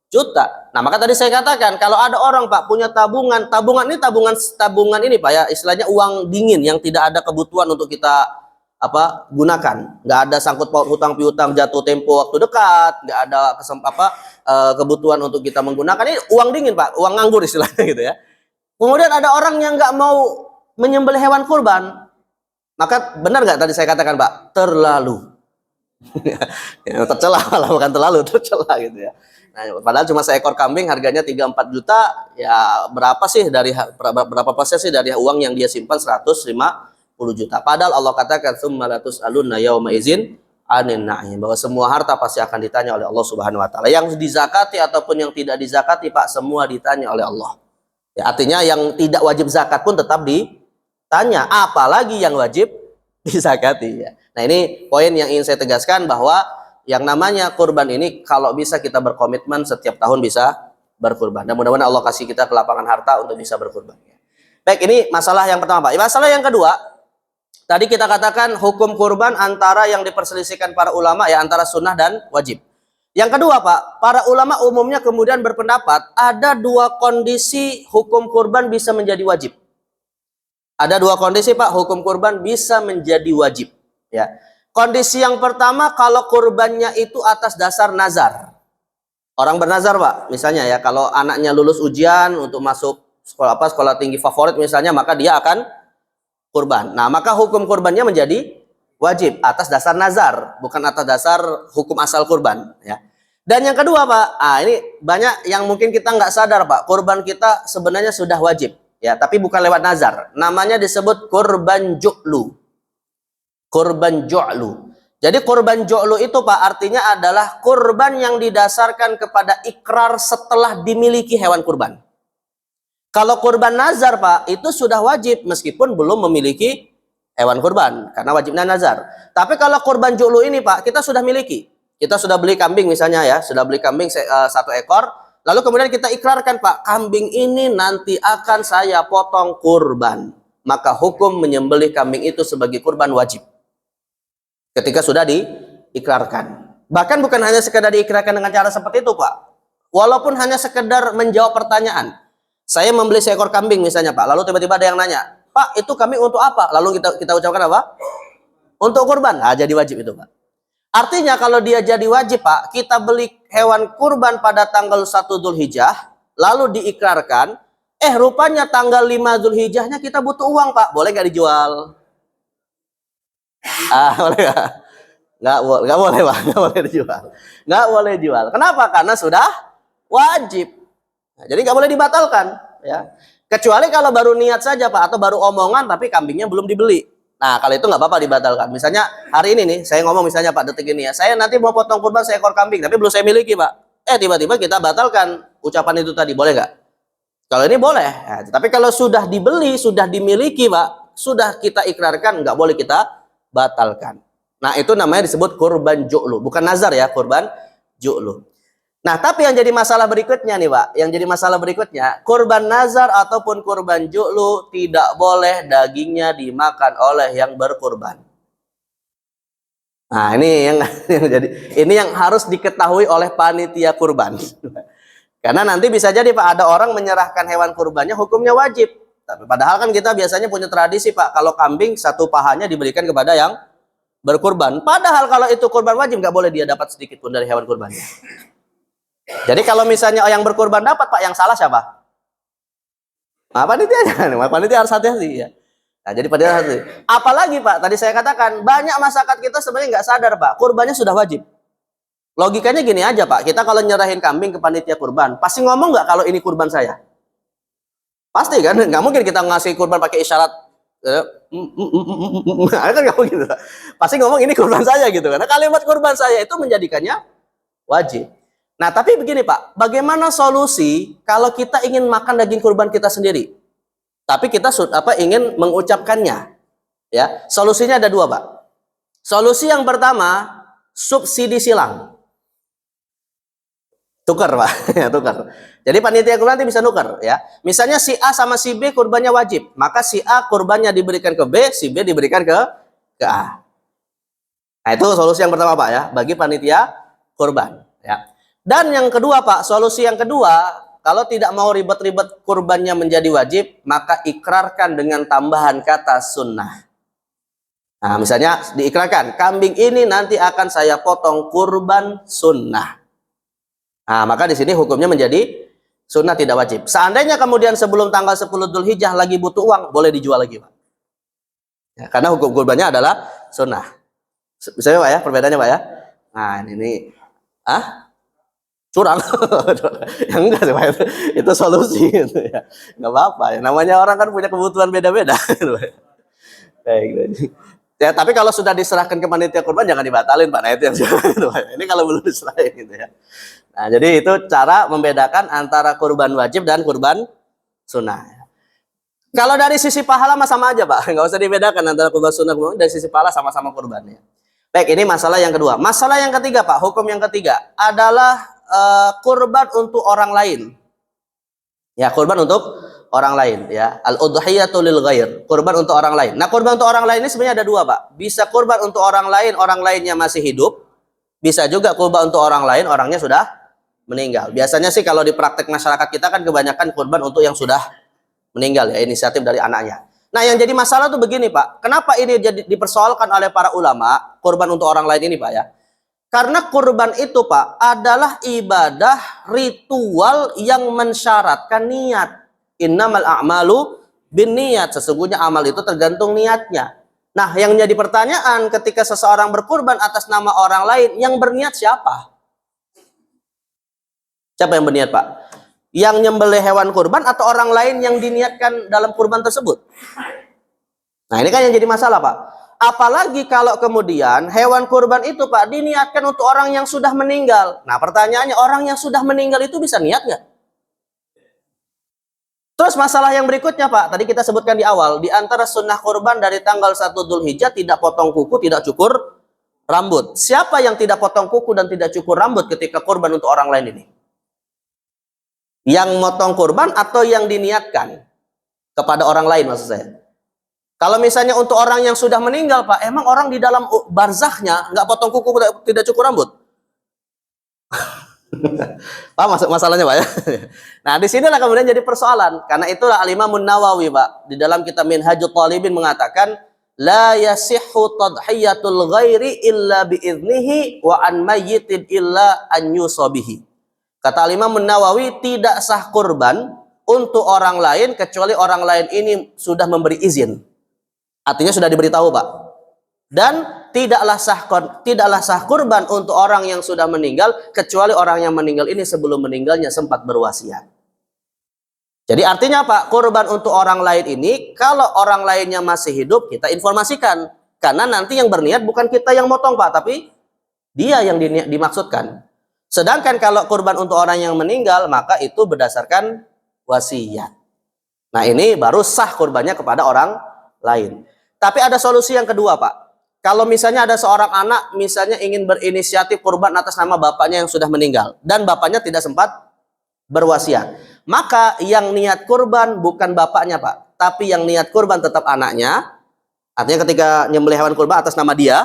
juta. Nah, maka tadi saya katakan kalau ada orang Pak punya tabungan ini tabungan ini Pak ya, istilahnya uang dingin yang tidak ada kebutuhan untuk kita gunakan, nggak ada sangkut paut hutang piutang jatuh tempo waktu dekat, nggak ada kebutuhan untuk kita menggunakan, ini uang dingin Pak, uang nganggur istilahnya gitu ya. Kemudian ada orang yang nggak mau menyembelih hewan kurban, maka benar nggak tadi saya katakan Pak, terlalu ya, tercela, malah bukan terlalu, tercela gitu ya. Nah, padahal cuma seekor kambing harganya 3-4 juta, ya berapa sih berapa persen sih dari uang yang dia simpan 150 juta. Padahal Allah katakan tsumma latus'alunna yauma idzin 'anil na'im, bahwa semua harta pasti akan ditanya oleh Allah Subhanahu wa taala. Yang dizakati ataupun yang tidak dizakati Pak, semua ditanya oleh Allah. Ya, artinya yang tidak wajib zakat pun tetap ditanya, apalagi yang wajib dizakati ya. Nah, ini poin yang ingin saya tegaskan, bahwa yang namanya kurban ini kalau bisa kita berkomitmen setiap tahun bisa berkurban. Dan mudah-mudahan Allah kasih kita kelapangan harta untuk bisa berkurban. Baik, ini masalah yang pertama Pak. Masalah yang kedua, tadi kita katakan hukum kurban antara yang diperselisihkan para ulama ya, antara sunnah dan wajib. Yang kedua Pak, para ulama umumnya kemudian berpendapat ada dua kondisi hukum kurban bisa menjadi wajib. Ada dua kondisi Pak, hukum kurban bisa menjadi wajib ya. Kondisi yang pertama, kalau kurbannya itu atas dasar nazar. Orang bernazar Pak, misalnya ya, kalau anaknya lulus ujian untuk masuk sekolah tinggi favorit misalnya, maka dia akan kurban. Nah, maka hukum kurbannya menjadi wajib atas dasar nazar, bukan atas dasar hukum asal kurban ya. Dan yang kedua Pak, ini banyak yang mungkin kita nggak sadar Pak, kurban kita sebenarnya sudah wajib ya, tapi bukan lewat nazar. Namanya disebut kurban ju'lu. Kurban ju'lu. Jadi kurban ju'lu itu Pak artinya adalah kurban yang didasarkan kepada ikrar setelah dimiliki hewan kurban. Kalau kurban nazar Pak, itu sudah wajib meskipun belum memiliki hewan kurban, karena wajibnya nazar. Tapi kalau kurban ju'lu ini Pak, kita sudah miliki. Kita sudah beli kambing misalnya ya, sudah beli kambing 1 ekor, lalu kemudian kita ikrarkan Pak, kambing ini nanti akan saya potong kurban. Maka hukum menyembelih kambing itu sebagai kurban wajib. Ketika sudah diikrarkan. Bahkan bukan hanya sekedar diikrarkan dengan cara seperti itu Pak. Walaupun hanya sekedar menjawab pertanyaan. Saya membeli seekor kambing misalnya Pak, lalu tiba-tiba ada yang nanya, Pak itu kambing untuk apa? Lalu kita ucapkan apa? Untuk kurban. Nah, jadi wajib itu Pak. Artinya kalau dia jadi wajib Pak, kita beli hewan kurban pada tanggal 1 Dzulhijjah, lalu diikrarkan, rupanya tanggal 5 Dzulhijjahnya kita butuh uang Pak, boleh nggak dijual? Boleh nggak? Nggak boleh Pak, nggak boleh dijual. Nggak boleh jual. Kenapa? Karena sudah wajib. Nah, jadi nggak boleh dibatalkan, ya. Kecuali kalau baru niat saja Pak, atau baru omongan tapi kambingnya belum dibeli. Nah, kalau itu nggak apa-apa dibatalkan. Misalnya hari ini nih, saya ngomong misalnya Pak detik ini ya, saya nanti mau potong kurban seekor kambing, tapi belum saya miliki Pak. Tiba-tiba kita batalkan ucapan itu tadi, boleh nggak? Kalau ini boleh. Nah, tapi kalau sudah dibeli, sudah dimiliki Pak, sudah kita ikrarkan, nggak boleh kita batalkan. Nah, itu namanya disebut kurban ju'lu. Bukan nazar ya, kurban ju'lu. Nah, tapi yang jadi masalah berikutnya nih Pak, yang jadi masalah berikutnya, kurban nazar ataupun kurban ju'lu tidak boleh dagingnya dimakan oleh yang berkurban. Nah, ini yang yang harus diketahui oleh panitia kurban. Karena nanti bisa jadi Pak, ada orang menyerahkan hewan kurbannya hukumnya wajib. Tapi padahal kan kita biasanya punya tradisi Pak, kalau kambing satu pahanya diberikan kepada yang berkurban. Padahal kalau itu kurban wajib, nggak boleh dia dapat sedikit pun dari hewan kurbannya. Jadi kalau misalnya yang berkurban dapat Pak, yang salah siapa? Nah, panitianya. Panitia harus hati-hati ya. Nah, jadi panitia hati. Apalagi Pak, tadi saya katakan banyak masyarakat kita sebenarnya nggak sadar Pak, kurbannya sudah wajib. Logikanya gini aja Pak, kita kalau nyerahin kambing ke panitia kurban, pasti ngomong nggak kalau ini kurban saya? Pasti kan, nggak mungkin kita ngasih kurban pakai isyarat. Kan nggak mungkin. Pasti ngomong ini kurban saya gitu. Karena kalimat kurban saya itu menjadikannya wajib. Nah, tapi begini Pak, bagaimana solusi kalau kita ingin makan daging kurban kita sendiri, tapi kita ingin mengucapkannya? Ya, solusinya ada dua Pak. Solusi yang pertama, subsidi silang. Tukar Pak, ya tukar. Jadi panitia kurban nanti bisa nukar ya. Misalnya si A sama si B kurbannya wajib, maka si A kurbannya diberikan ke B, si B diberikan ke A. Nah, itu solusi yang pertama Pak ya, bagi panitia kurban ya. Dan yang kedua Pak, solusi yang kedua, kalau tidak mau ribet-ribet kurbannya menjadi wajib, maka ikrarkan dengan tambahan kata sunnah. Nah, misalnya diikrarkan, kambing ini nanti akan saya potong kurban sunnah. Nah, maka di sini hukumnya menjadi sunnah, tidak wajib. Seandainya kemudian sebelum tanggal 10 Dzulhijjah lagi butuh uang, boleh dijual lagi Pak. Ya, karena hukum kurbannya adalah sunnah. Misalnya Pak ya, perbedaannya Pak ya. Nah, ini curang. Yang enggak sih Pak, itu solusi gitu ya. Enggak apa-apa ya. Namanya orang kan punya kebutuhan beda-beda. Ya, tapi kalau sudah diserahkan ke panitia kurban jangan dibatalin Pak. Nah, itu yang gitu, Pak. Ini kalau belum diserahin gitu ya. Nah, jadi itu cara membedakan antara kurban wajib dan kurban sunnah. Kalau dari sisi pahala mah sama aja Pak, nggak usah dibedakan antara kurban sunnah, dari sisi pahala sama-sama kurbannya. Baik, ini masalah yang kedua. Masalah yang ketiga Pak, hukum yang ketiga adalah kurban untuk orang lain. Ya, kurban untuk orang lain ya. Al-udhiyatu lil ghair, kurban untuk orang lain. Nah, kurban untuk orang lain ini sebenarnya ada dua Pak. Bisa kurban untuk orang lainnya masih hidup. Bisa juga kurban untuk orang lain, orangnya sudah meninggal. Biasanya sih kalau di praktek masyarakat kita kan kebanyakan kurban untuk yang sudah meninggal ya, inisiatif dari anaknya. Nah, yang jadi masalah tuh begini Pak, kenapa ini jadi dipersoalkan oleh para ulama, kurban untuk orang lain ini Pak ya? Karena kurban itu Pak adalah ibadah ritual yang mensyaratkan niat. Innamal a'malu binniyat, sesungguhnya amal itu tergantung niatnya. Nah, yang jadi pertanyaan ketika seseorang berkurban atas nama orang lain, yang berniat siapa? Siapa yang berniat Pak? Yang nyembelih hewan kurban atau orang lain yang diniatkan dalam kurban tersebut? Nah, ini kan yang jadi masalah Pak. Apalagi kalau kemudian hewan kurban itu Pak diniatkan untuk orang yang sudah meninggal. Nah, pertanyaannya, orang yang sudah meninggal itu bisa niat nggak? Terus masalah yang berikutnya Pak, tadi kita sebutkan di awal, di antara sunnah kurban dari tanggal 1 Dzulhijjah tidak potong kuku, tidak cukur rambut. Siapa yang tidak potong kuku dan tidak cukur rambut ketika kurban untuk orang lain ini? Yang motong kurban atau yang diniatkan kepada orang lain maksud saya. Kalau misalnya untuk orang yang sudah meninggal Pak, emang orang di dalam barzakhnya nggak potong kuku, tidak cukur rambut? Pak, masuk masalahnya Pak ya. Nah, di sinilah kemudian jadi persoalan. Karena itulah Al-Imam Nawawi Pak di dalam kitab Minhajut Thalibin mengatakan la yasihhu tadhiyatul ghairi illa biiznihi wa an mayyitin illa an yusabihi. Kata Imam Nawawi, tidak sah kurban untuk orang lain kecuali orang lain ini sudah memberi izin. Artinya sudah diberitahu Pak. Dan tidaklah sah kurban untuk orang yang sudah meninggal kecuali orang yang meninggal ini sebelum meninggalnya sempat berwasiat. Jadi artinya apa? Kurban untuk orang lain ini, kalau orang lainnya masih hidup, kita informasikan. Karena nanti yang berniat bukan kita yang motong, Pak, tapi dia yang dimaksudkan. Sedangkan kalau kurban untuk orang yang meninggal, maka itu berdasarkan wasiat. Nah, ini baru sah kurbannya kepada orang lain. Tapi ada solusi yang kedua, Pak. Kalau misalnya ada seorang anak, misalnya ingin berinisiatif kurban atas nama bapaknya yang sudah meninggal, dan bapaknya tidak sempat berwasiat, maka yang niat kurban bukan bapaknya, Pak, tapi yang niat kurban tetap anaknya. Artinya ketika nyembelih hewan kurban atas nama dia,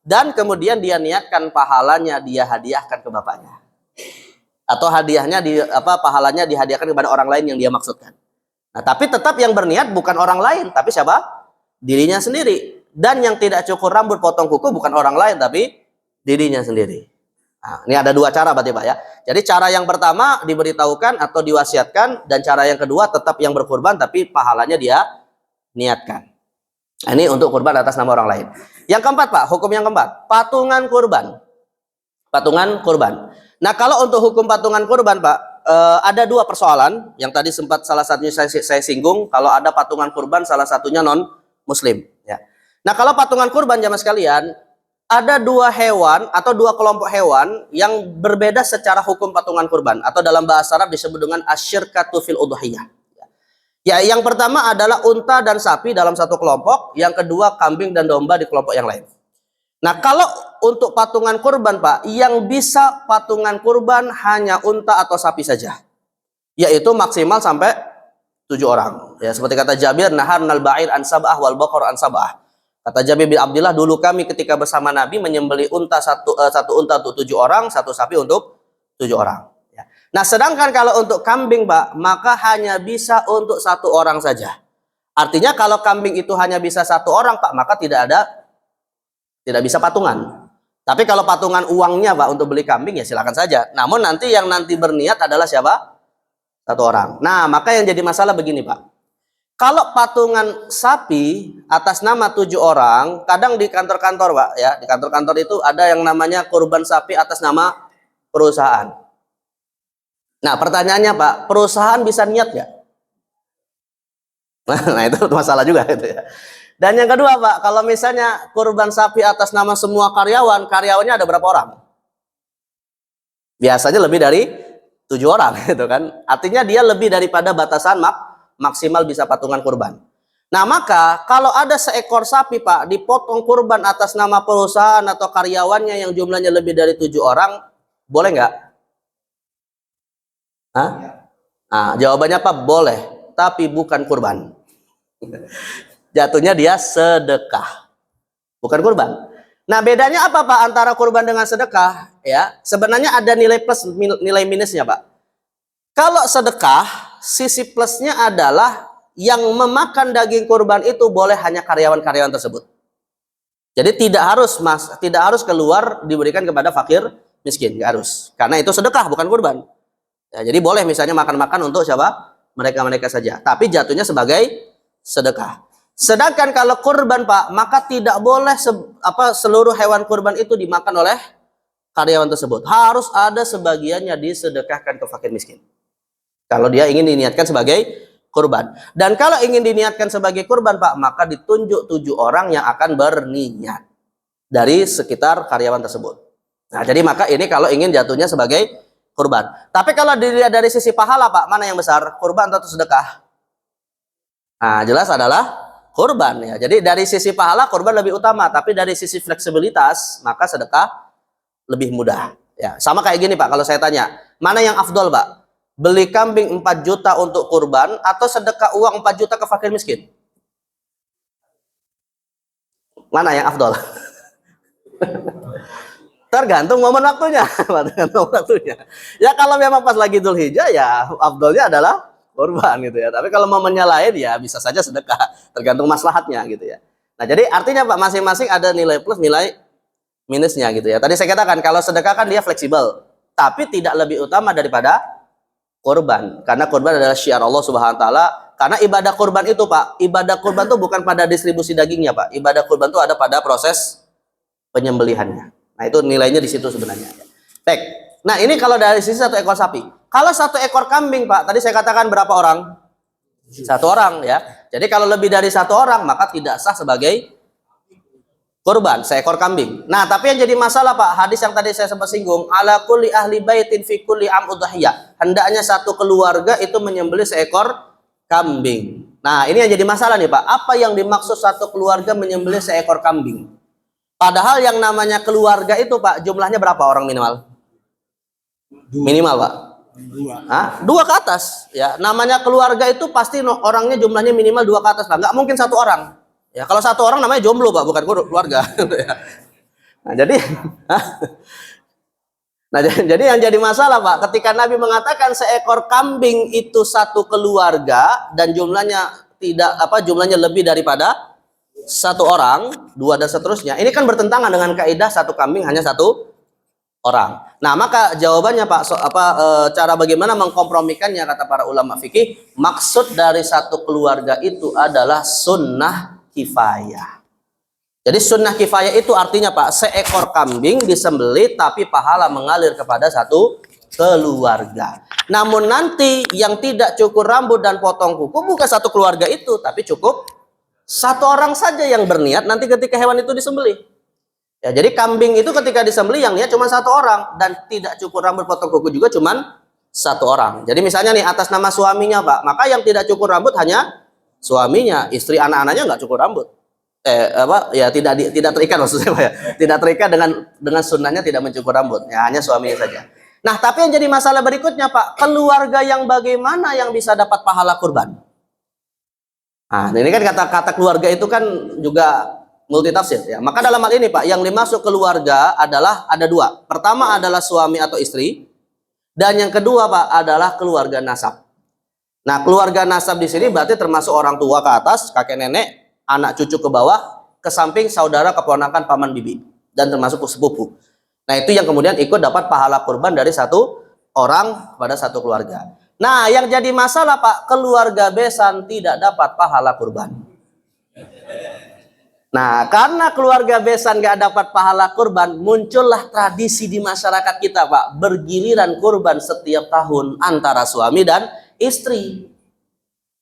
dan kemudian dia niatkan pahalanya dia hadiahkan ke bapaknya, atau hadiahnya pahalanya dihadiahkan kepada orang lain yang dia maksudkan. Nah, tapi tetap yang berniat bukan orang lain, tapi siapa? Dirinya sendiri. Dan yang tidak cukur rambut potong kuku bukan orang lain, tapi dirinya sendiri. Nah, ini ada dua cara berarti, Pak, ya. Jadi cara yang pertama diberitahukan atau diwasiatkan, dan cara yang kedua tetap yang berkurban tapi pahalanya dia niatkan. Nah, ini untuk kurban atas nama orang lain. Yang keempat, Pak, hukum yang keempat, patungan kurban. Patungan kurban. Nah, kalau untuk hukum patungan kurban, Pak, ada dua persoalan yang tadi sempat salah satunya saya singgung. Kalau ada patungan kurban salah satunya non muslim, ya. Nah, kalau patungan kurban jamaah sekalian, ada dua hewan atau dua kelompok hewan yang berbeda secara hukum patungan kurban, atau dalam bahasa Arab disebut dengan asyirkatu fil udhiyah. Ya, yang pertama adalah unta dan sapi dalam satu kelompok, yang kedua kambing dan domba di kelompok yang lain. Nah, kalau untuk patungan kurban, Pak, yang bisa patungan kurban hanya unta atau sapi saja, yaitu maksimal sampai 7 orang. Ya, seperti kata Jabir, naharnal ba'ir an sab'ah wal baqar an sab'ah. Kata Jabir bin Abdullah, dulu kami ketika bersama Nabi menyembelih unta satu unta untuk 7 orang, satu sapi untuk 7 orang. Ya. Nah, sedangkan kalau untuk kambing, Pak, maka hanya bisa untuk 1 orang saja. Artinya kalau kambing itu hanya bisa 1 orang, Pak, maka tidak bisa patungan. Tapi kalau patungan uangnya, Pak, untuk beli kambing ya silakan saja. Namun nanti yang berniat adalah siapa? 1 orang. Nah, maka yang jadi masalah begini, Pak. Kalau patungan sapi atas nama 7 orang, kadang di kantor-kantor, Pak, ya, di kantor-kantor itu ada yang namanya kurban sapi atas nama perusahaan. Nah, pertanyaannya, Pak, perusahaan bisa niat nggak? Nah, itu masalah juga gitu ya. Dan yang kedua, Pak, kalau misalnya kurban sapi atas nama semua karyawan, karyawannya ada berapa orang? Biasanya lebih dari 7 orang gitu kan. Artinya dia lebih daripada batasan maksimal bisa patungan kurban. Nah, maka kalau ada seekor sapi, Pak, dipotong kurban atas nama perusahaan atau karyawannya yang jumlahnya lebih dari 7 orang, boleh nggak? Hah? Nah, jawabannya apa? Boleh, tapi bukan kurban. Jatuhnya dia sedekah, bukan kurban. Nah, bedanya apa, Pak, antara kurban dengan sedekah? Ya, sebenarnya ada nilai plus, nilai minusnya, Pak. Kalau sedekah, sisi plusnya adalah yang memakan daging kurban itu boleh hanya karyawan-karyawan tersebut. Jadi tidak harus keluar diberikan kepada fakir miskin, nggak harus. Karena itu sedekah, bukan kurban. Ya, jadi boleh misalnya makan-makan untuk siapa? Mereka-mereka saja. Tapi jatuhnya sebagai sedekah. Sedangkan kalau kurban, Pak, maka tidak boleh seluruh hewan kurban itu dimakan oleh karyawan tersebut. Harus ada sebagiannya disedekahkan ke fakir miskin. Kalau dia ingin diniatkan sebagai kurban. Dan kalau ingin diniatkan sebagai kurban, Pak, maka ditunjuk 7 orang yang akan berniat dari sekitar karyawan tersebut. Nah, jadi maka ini kalau ingin jatuhnya sebagai kurban. Tapi kalau dilihat dari sisi pahala, Pak, mana yang besar? Kurban atau sedekah? Nah, jelas adalah kurban ya. Jadi dari sisi pahala kurban lebih utama, tapi dari sisi fleksibilitas maka sedekah lebih mudah. Ya, sama kayak gini, Pak, kalau saya tanya, mana yang afdol, Pak? Beli kambing 4 juta untuk kurban atau sedekah uang 4 juta ke fakir miskin? Mana yang afdol? Tergantung momen waktunya. Tergantung waktunya. Ya kalau memang pas lagi Dzulhijjah ya afdolnya adalah kurban gitu ya. Tapi kalau momennya lain ya bisa saja sedekah, tergantung maslahatnya gitu ya. Nah, jadi artinya, Pak, masing-masing ada nilai plus, nilai minusnya gitu ya. Tadi saya katakan kalau sedekah kan dia fleksibel, tapi tidak lebih utama daripada kurban. Karena kurban adalah syiar Allah Subhanahu wa taala. Karena ibadah kurban itu, Pak, ibadah kurban itu bukan pada distribusi dagingnya, Pak. Ibadah kurban itu ada pada proses penyembelihannya. Nah, itu nilainya di situ sebenarnya. Baik. Nah, ini kalau dari sisi satu ekor sapi. Kalau satu ekor kambing, Pak, tadi saya katakan berapa orang? Satu orang, ya. Jadi kalau lebih dari satu orang, maka tidak sah sebagai kurban seekor kambing. Nah, tapi yang jadi masalah, Pak, hadis yang tadi saya sempat singgung, ala kulli ahli baitin fi kulli am udhiyah. Hendaknya satu keluarga itu menyembelih seekor kambing. Nah, ini yang jadi masalah nih, Pak. Apa yang dimaksud satu keluarga menyembelih seekor kambing? Padahal yang namanya keluarga itu, Pak, jumlahnya berapa orang minimal? Minimal, Pak. Dua ke atas. Ya, namanya keluarga itu pasti orangnya jumlahnya minimal 2 ke atas, Pak. Nggak mungkin 1 orang. Ya, kalau 1 orang namanya jomblo, Pak, bukan keluarga. Nah, jadi jadi yang jadi masalah, Pak, ketika Nabi mengatakan seekor kambing itu satu keluarga dan jumlahnya lebih daripada 1 orang, 2 dan seterusnya. Ini kan bertentangan dengan kaidah satu kambing hanya 1 orang. Nah, maka jawabannya, Pak, cara bagaimana mengkompromikannya kata para ulama fikih, maksud dari satu keluarga itu adalah sunnah kifayah. Jadi sunnah kifayah itu artinya, Pak, seekor kambing disembelih tapi pahala mengalir kepada satu keluarga. Namun nanti yang tidak cukur rambut dan potong kuku bukan satu keluarga itu, tapi cukup 1 orang saja yang berniat nanti ketika hewan itu disembelih. Ya, jadi kambing itu ketika disembelih yang niat cuma 1 orang dan tidak cukur rambut potong kuku juga cuma 1 orang. Jadi misalnya nih atas nama suaminya, Pak, maka yang tidak cukur rambut hanya suaminya, istri anak-anaknya nggak cukur rambut. Ya tidak terikat maksudnya, Pak, ya. Tidak terikat dengan sunnahnya tidak mencukur rambut. Ya, hanya suaminya saja. Nah, tapi yang jadi masalah berikutnya, Pak, keluarga yang bagaimana yang bisa dapat pahala kurban? Nah, ini kan kata-kata keluarga itu kan juga multitafsir, ya. Maka dalam hal ini, Pak, yang dimaksud keluarga adalah ada 2. Pertama adalah suami atau istri, dan yang kedua, Pak, adalah keluarga nasab. Nah, keluarga nasab di sini berarti termasuk orang tua ke atas, kakek nenek, anak cucu ke bawah, ke samping saudara, keponakan, paman, bibi, dan termasuk sepupu. Nah, itu yang kemudian ikut dapat pahala kurban dari 1 orang pada 1 keluarga. Nah, yang jadi masalah, Pak, keluarga besan tidak dapat pahala kurban. Nah, karena keluarga besan nggak dapat pahala kurban, muncullah tradisi di masyarakat kita, Pak, bergiliran kurban setiap tahun antara suami dan istri.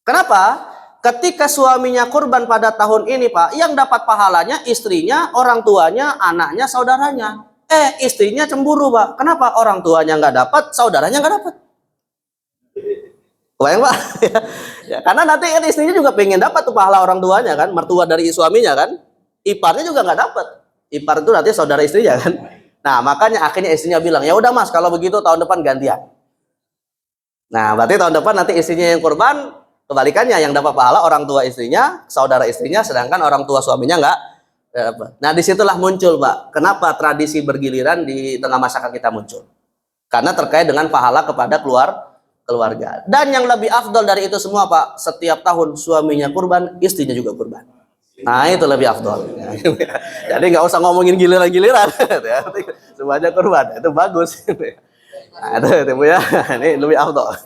Kenapa? Ketika suaminya kurban pada tahun ini, Pak, yang dapat pahalanya istrinya, orang tuanya, anaknya, saudaranya. Istrinya cemburu, Pak. Kenapa? Orang tuanya nggak dapat, saudaranya nggak dapat. Kebayang, Pak? Ya, karena nanti kan istrinya juga pengen dapat tuh pahala orang tuanya kan, mertua dari suaminya kan. Iparnya juga nggak dapat. Ipar itu nanti saudara istrinya kan. Nah, makanya akhirnya istrinya bilang, ya udah, Mas, kalau begitu tahun depan gantian. Nah, berarti tahun depan nanti istrinya yang kurban, kebalikannya yang dapat pahala orang tua istrinya, saudara istrinya, sedangkan orang tua suaminya nggak dapat. Nah, disitulah muncul, Pak, kenapa tradisi bergiliran di tengah masyarakat kita muncul. Karena terkait dengan pahala kepada keluarga. Dan yang lebih afdol dari itu semua, Pak, setiap tahun suaminya kurban, istrinya juga kurban. Nah, itu lebih afdol. Jadi nggak usah ngomongin giliran-giliran, semuanya kurban, itu bagus. Nah, itu ya, ini lebih afdol.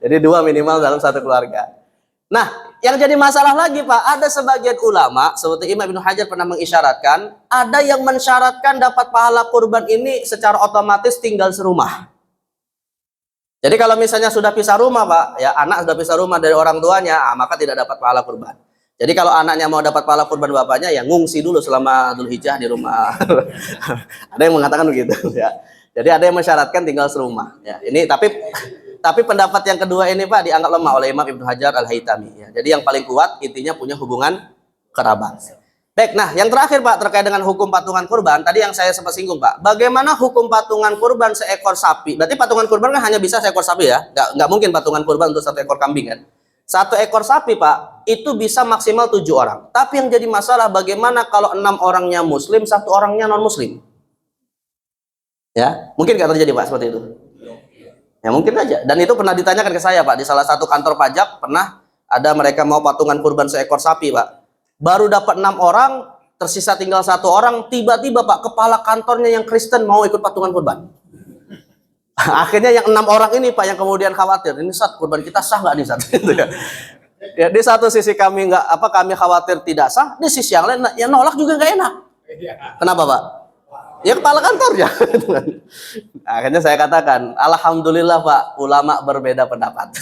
Jadi 2 minimal dalam 1 keluarga. Nah, yang jadi masalah lagi, Pak, ada sebagian ulama seperti Imam Ibnu Hajar pernah mengisyaratkan, ada yang mensyaratkan dapat pahala kurban ini secara otomatis tinggal serumah. Jadi kalau misalnya sudah pisah rumah, Pak, ya anak sudah pisah rumah dari orang tuanya, maka tidak dapat pahala kurban. Jadi kalau anaknya mau dapat pahala kurban bapaknya, ya ngungsi dulu selama Dzulhijjah di rumah. Ada yang mengatakan begitu, ya. Jadi ada yang mensyaratkan tinggal serumah. Ya, ini tapi pendapat yang kedua ini, Pak, dianggap lemah oleh Imam Ibnu Hajar Al-Haytami. Ya. Jadi yang paling kuat intinya punya hubungan kerabat. Baik, nah yang terakhir, Pak, terkait dengan hukum patungan kurban. Tadi yang saya sempat singgung, Pak. Bagaimana hukum patungan kurban seekor sapi? Berarti patungan kurban kan hanya bisa seekor sapi ya? Nggak mungkin patungan kurban untuk 1 ekor kambing kan? 1 ekor sapi, Pak, itu bisa maksimal 7 orang. Tapi yang jadi masalah bagaimana kalau 6 orangnya muslim, 1 orangnya non muslim? Ya, mungkin nggak terjadi, Pak, seperti itu. Ya mungkin aja. Dan itu pernah ditanyakan ke saya, Pak, di salah satu kantor pajak pernah ada mereka mau patungan kurban seekor sapi, Pak. Baru dapat 6 orang, tersisa tinggal 1 orang, tiba-tiba, Pak, kepala kantornya yang Kristen mau ikut patungan kurban. Akhirnya yang 6 orang ini Pak yang kemudian khawatir, ini Ustaz, kurban kita sah nggak nih Ustaz? Gitu ya. Ya, di satu sisi kami nggak kami khawatir tidak sah, di sisi yang lain yang nolak juga nggak enak. Kenapa Pak? Ya kepala kantornya. Akhirnya saya katakan, alhamdulillah Pak, ulama berbeda pendapat.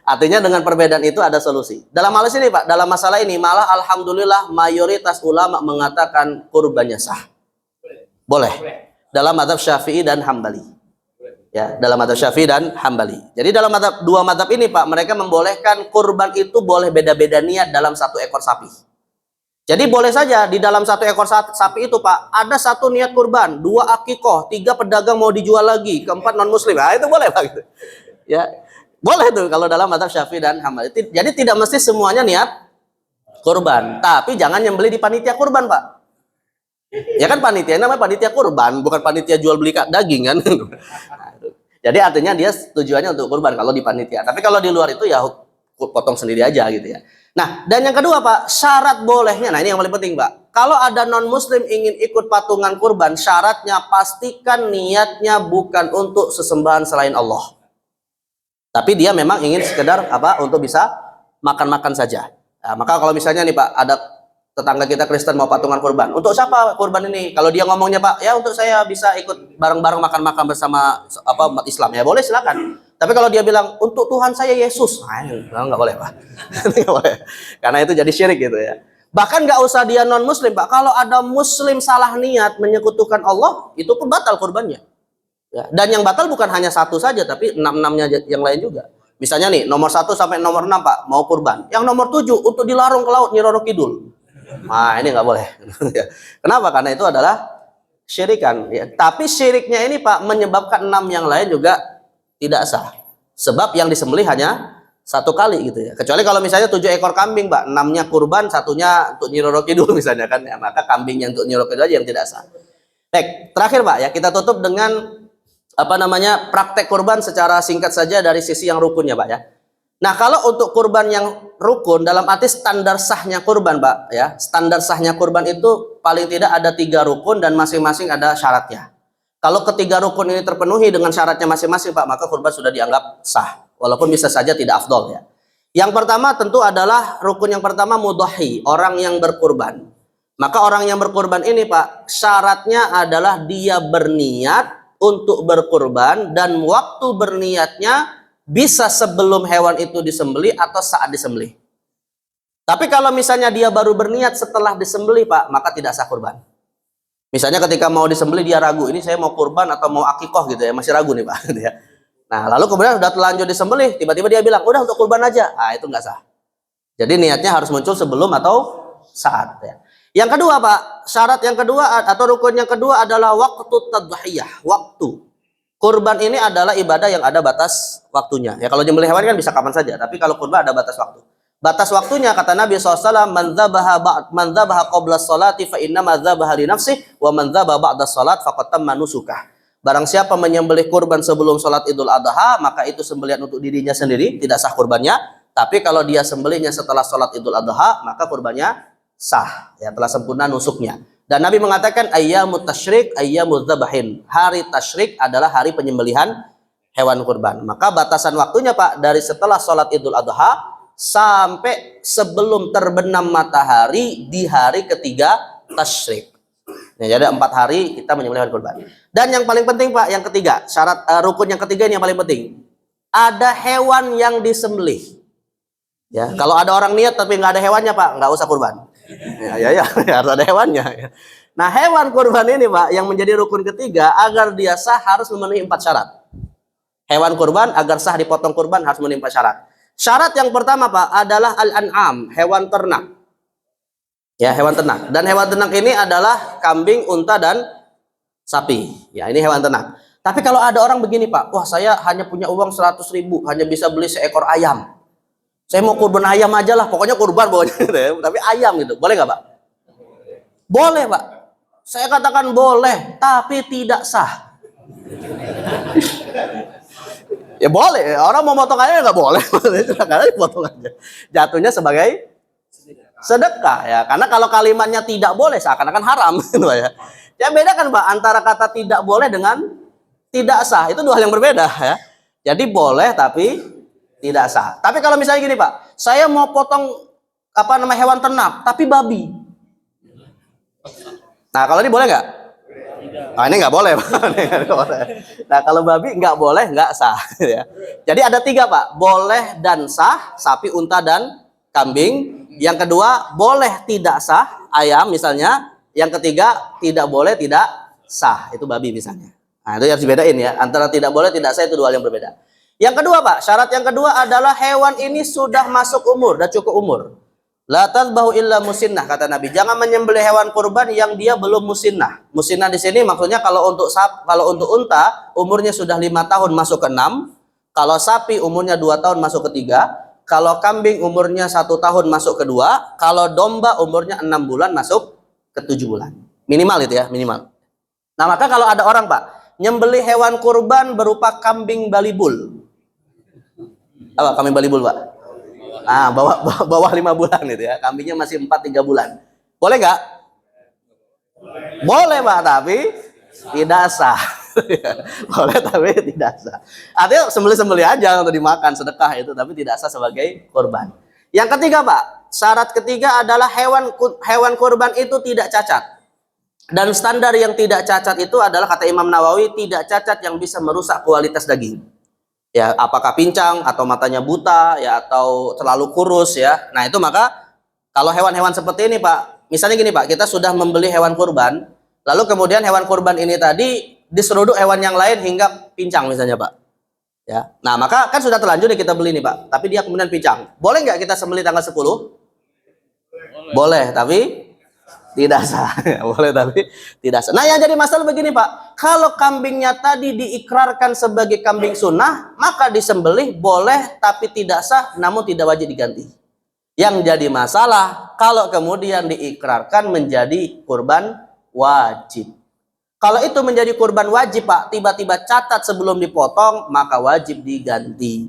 Artinya dengan perbedaan itu ada solusi. Dalam hal ini Pak, dalam masalah ini malah alhamdulillah mayoritas ulama mengatakan kurbannya sah. Boleh. Dalam mazhab Syafi'i dan Hambali. Ya, dalam mazhab Syafi'i dan Hambali. Jadi dalam dua mazhab ini Pak, mereka membolehkan kurban itu boleh beda-beda niat dalam satu ekor sapi. Jadi boleh saja di dalam satu ekor sapi itu Pak, ada satu niat kurban, 2 akikoh, 3 pedagang mau dijual lagi, 4 non muslim. Nah, itu boleh Pak gitu. Ya. Boleh tuh kalau dalam mazhab Syafi'i dan Hambali. Jadi tidak mesti semuanya niat kurban, tapi jangan nyembelih di panitia kurban, Pak. Ya kan panitia namanya panitia kurban, bukan panitia jual beli daging kan. Jadi artinya dia tujuannya untuk kurban kalau di panitia. Tapi kalau di luar itu ya potong sendiri aja gitu ya. Nah, dan yang kedua Pak, syarat bolehnya. Nah, ini yang paling penting, Pak. Kalau ada non muslim ingin ikut patungan kurban, syaratnya pastikan niatnya bukan untuk sesembahan selain Allah. Tapi dia memang ingin sekedar apa untuk bisa makan-makan saja. Nah, maka kalau misalnya nih Pak, ada tetangga kita Kristen mau patungan kurban. Untuk siapa kurban ini? Kalau dia ngomongnya Pak, ya untuk saya bisa ikut bareng-bareng makan-makan bersama apa umat Islam. Ya boleh silakan. Tapi kalau dia bilang untuk Tuhan saya Yesus, nah, nggak boleh Pak. Nggak boleh. Karena itu jadi syirik gitu ya. Bahkan nggak usah dia non Muslim Pak. Kalau ada Muslim salah niat menyekutukan Allah, itu pun batal kurbannya. Ya, dan yang batal bukan hanya satu saja, tapi 6-6-nya yang lain juga. Misalnya nih, nomor 1 sampai nomor 6 Pak, mau kurban. Yang nomor 7 untuk dilarung ke laut Nyi Roro Kidul. Nah, ini nggak boleh. Kenapa? Karena itu adalah syirikan. Ya, tapi syiriknya ini Pak, menyebabkan 6 yang lain juga tidak sah. Sebab yang disembelih hanya 1 kali gitu ya. Kecuali kalau misalnya 7 ekor kambing Pak, 6-nya kurban, 1-nya untuk Nyi Roro Kidul misalnya kan. Ya, maka kambing yang untuk Nyi Roro Kidul aja yang tidak sah. Baik, terakhir Pak ya, kita tutup dengan praktek kurban secara singkat saja dari sisi yang rukunnya Pak ya. Nah, kalau untuk kurban yang rukun dalam arti standar sahnya kurban Pak ya, standar sahnya kurban itu paling tidak ada 3 rukun dan masing-masing ada syaratnya. Kalau ketiga rukun ini terpenuhi dengan syaratnya masing-masing Pak, maka kurban sudah dianggap sah, walaupun bisa saja tidak afdol ya. Yang pertama tentu adalah rukun yang pertama mudhahi, orang yang berkurban. Maka orang yang berkurban ini Pak, syaratnya adalah dia berniat untuk berkurban dan waktu berniatnya bisa sebelum hewan itu disembelih atau saat disembelih. Tapi kalau misalnya dia baru berniat setelah disembelih Pak, maka tidak sah kurban. Misalnya ketika mau disembelih dia ragu, ini saya mau kurban atau mau akikoh gitu ya, masih ragu nih Pak. Nah lalu kemudian sudah telanjur disembelih, tiba-tiba dia bilang udah untuk kurban aja, itu nggak sah. Jadi niatnya harus muncul sebelum atau saat ya. Yang kedua Pak, syarat yang kedua atau rukun yang kedua adalah waktu tadhiyah, waktu. Kurban ini adalah ibadah yang ada batas waktunya. Ya kalau nyembelih hewan kan bisa kapan saja, tapi kalau kurban ada batas waktu. Batas waktunya kata Nabi SAW, man dzabaha qabla sholati fa inna ma dzabaha li nafsihi wa man dzabaha ba'da sholat faqad tamma nusukah. Barang siapa menyembelih kurban sebelum sholat Idul Adha, maka itu sembelihan untuk dirinya sendiri, tidak sah kurbannya. Tapi kalau dia sembelihnya setelah sholat Idul Adha, maka kurbannya sah, ya telah sempurna nusuknya. Dan Nabi mengatakan ayyamut tasyrik ayyamudz dzabahin. Hari tasyrik adalah hari penyembelihan hewan kurban. Maka batasan waktunya Pak dari setelah sholat Idul Adha sampai sebelum terbenam matahari di hari ketiga tasyrik. Ya, jadi 4 hari kita menyembelih hewan kurban. Dan yang paling penting Pak, yang ketiga, syarat rukun yang ketiga ini yang paling penting. Ada hewan yang disembelih. Ya, kalau ada orang niat tapi nggak ada hewannya Pak, nggak usah kurban. Ya, harus ada hewannya. Nah, hewan kurban ini Pak, yang menjadi rukun ketiga, agar dia sah harus memenuhi 4 syarat. Hewan kurban agar sah dipotong kurban harus memenuhi 4 syarat. Syarat yang pertama Pak adalah al-an'am, hewan ternak. Ya, hewan ternak. Dan hewan ternak ini adalah kambing, unta dan sapi. Ya, ini hewan ternak. Tapi kalau ada orang begini Pak, wah saya hanya punya uang 100.000, hanya bisa beli seekor ayam. Saya mau kurban ayam aja lah, pokoknya kurban pokoknya, tapi ayam gitu, boleh nggak Pak? Boleh Pak. Saya katakan boleh, tapi tidak sah. Ya boleh, orang mau potong ayam nggak boleh, karena potong aja. Jatuhnya sebagai sedekah ya, karena kalau kalimatnya tidak boleh seakan-akan haram, gitu ya. Ya beda kan Pak antara kata tidak boleh dengan tidak sah. Itu dua hal yang berbeda ya. Jadi boleh tapi tidak sah. Tapi kalau misalnya gini Pak, saya mau potong hewan ternak tapi babi. Nah kalau ini boleh nggak? Nah ini nggak boleh Pak. Nah kalau babi nggak boleh, nggak sah ya. Jadi ada tiga Pak, boleh dan sah, sapi, unta, dan kambing. Yang kedua boleh tidak sah, ayam misalnya. Yang ketiga tidak boleh tidak sah, itu babi misalnya. Nah itu harus dibedain ya, antara tidak boleh tidak sah itu dua hal yang berbeda. Yang kedua Pak, syarat yang kedua adalah hewan ini sudah masuk umur, sudah cukup umur. La tadbahu illa musinnah, kata Nabi. Jangan menyembelih hewan kurban yang dia belum musinnah. Musinnah di sini maksudnya kalau untuk unta umurnya sudah 5 tahun masuk ke 6, kalau sapi umurnya 2 tahun masuk ke 3, kalau kambing umurnya 1 tahun masuk ke 2, kalau domba umurnya 6 bulan masuk ke 7 bulan. Minimal itu ya, minimal. Nah, maka kalau ada orang Pak nyembelih hewan kurban berupa kambing balibul. Apa kambing balibul Pak? Nah, bawah 5 bulan itu ya. Kambingnya masih 4-3 bulan. Boleh nggak? Boleh Pak, tapi tidak sah. Boleh tapi tidak sah. Artinya sembelih-sembelih aja untuk dimakan, sedekah itu, tapi tidak sah sebagai kurban. Yang ketiga Pak, syarat ketiga adalah hewan kurban itu tidak cacat. Dan standar yang tidak cacat itu adalah kata Imam Nawawi, tidak cacat yang bisa merusak kualitas daging. Ya, apakah pincang atau matanya buta ya atau terlalu kurus ya. Nah, itu maka kalau hewan-hewan seperti ini Pak, misalnya gini Pak, kita sudah membeli hewan kurban, lalu kemudian hewan kurban ini tadi diseruduk hewan yang lain hingga pincang misalnya Pak. Ya. Nah, maka kan sudah terlanjur nih kita beli nih Pak, tapi dia kemudian pincang. Boleh nggak kita sembelih tanggal 10? Boleh, tapi tidak sah. Boleh tapi tidak sah. Nah yang jadi masalah begini Pak, kalau kambingnya tadi diikrarkan sebagai kambing sunnah, maka disembelih boleh tapi tidak sah, namun tidak wajib diganti. Yang jadi masalah kalau kemudian diikrarkan menjadi kurban wajib. Kalau itu menjadi kurban wajib Pak, tiba-tiba catat sebelum dipotong, maka wajib diganti.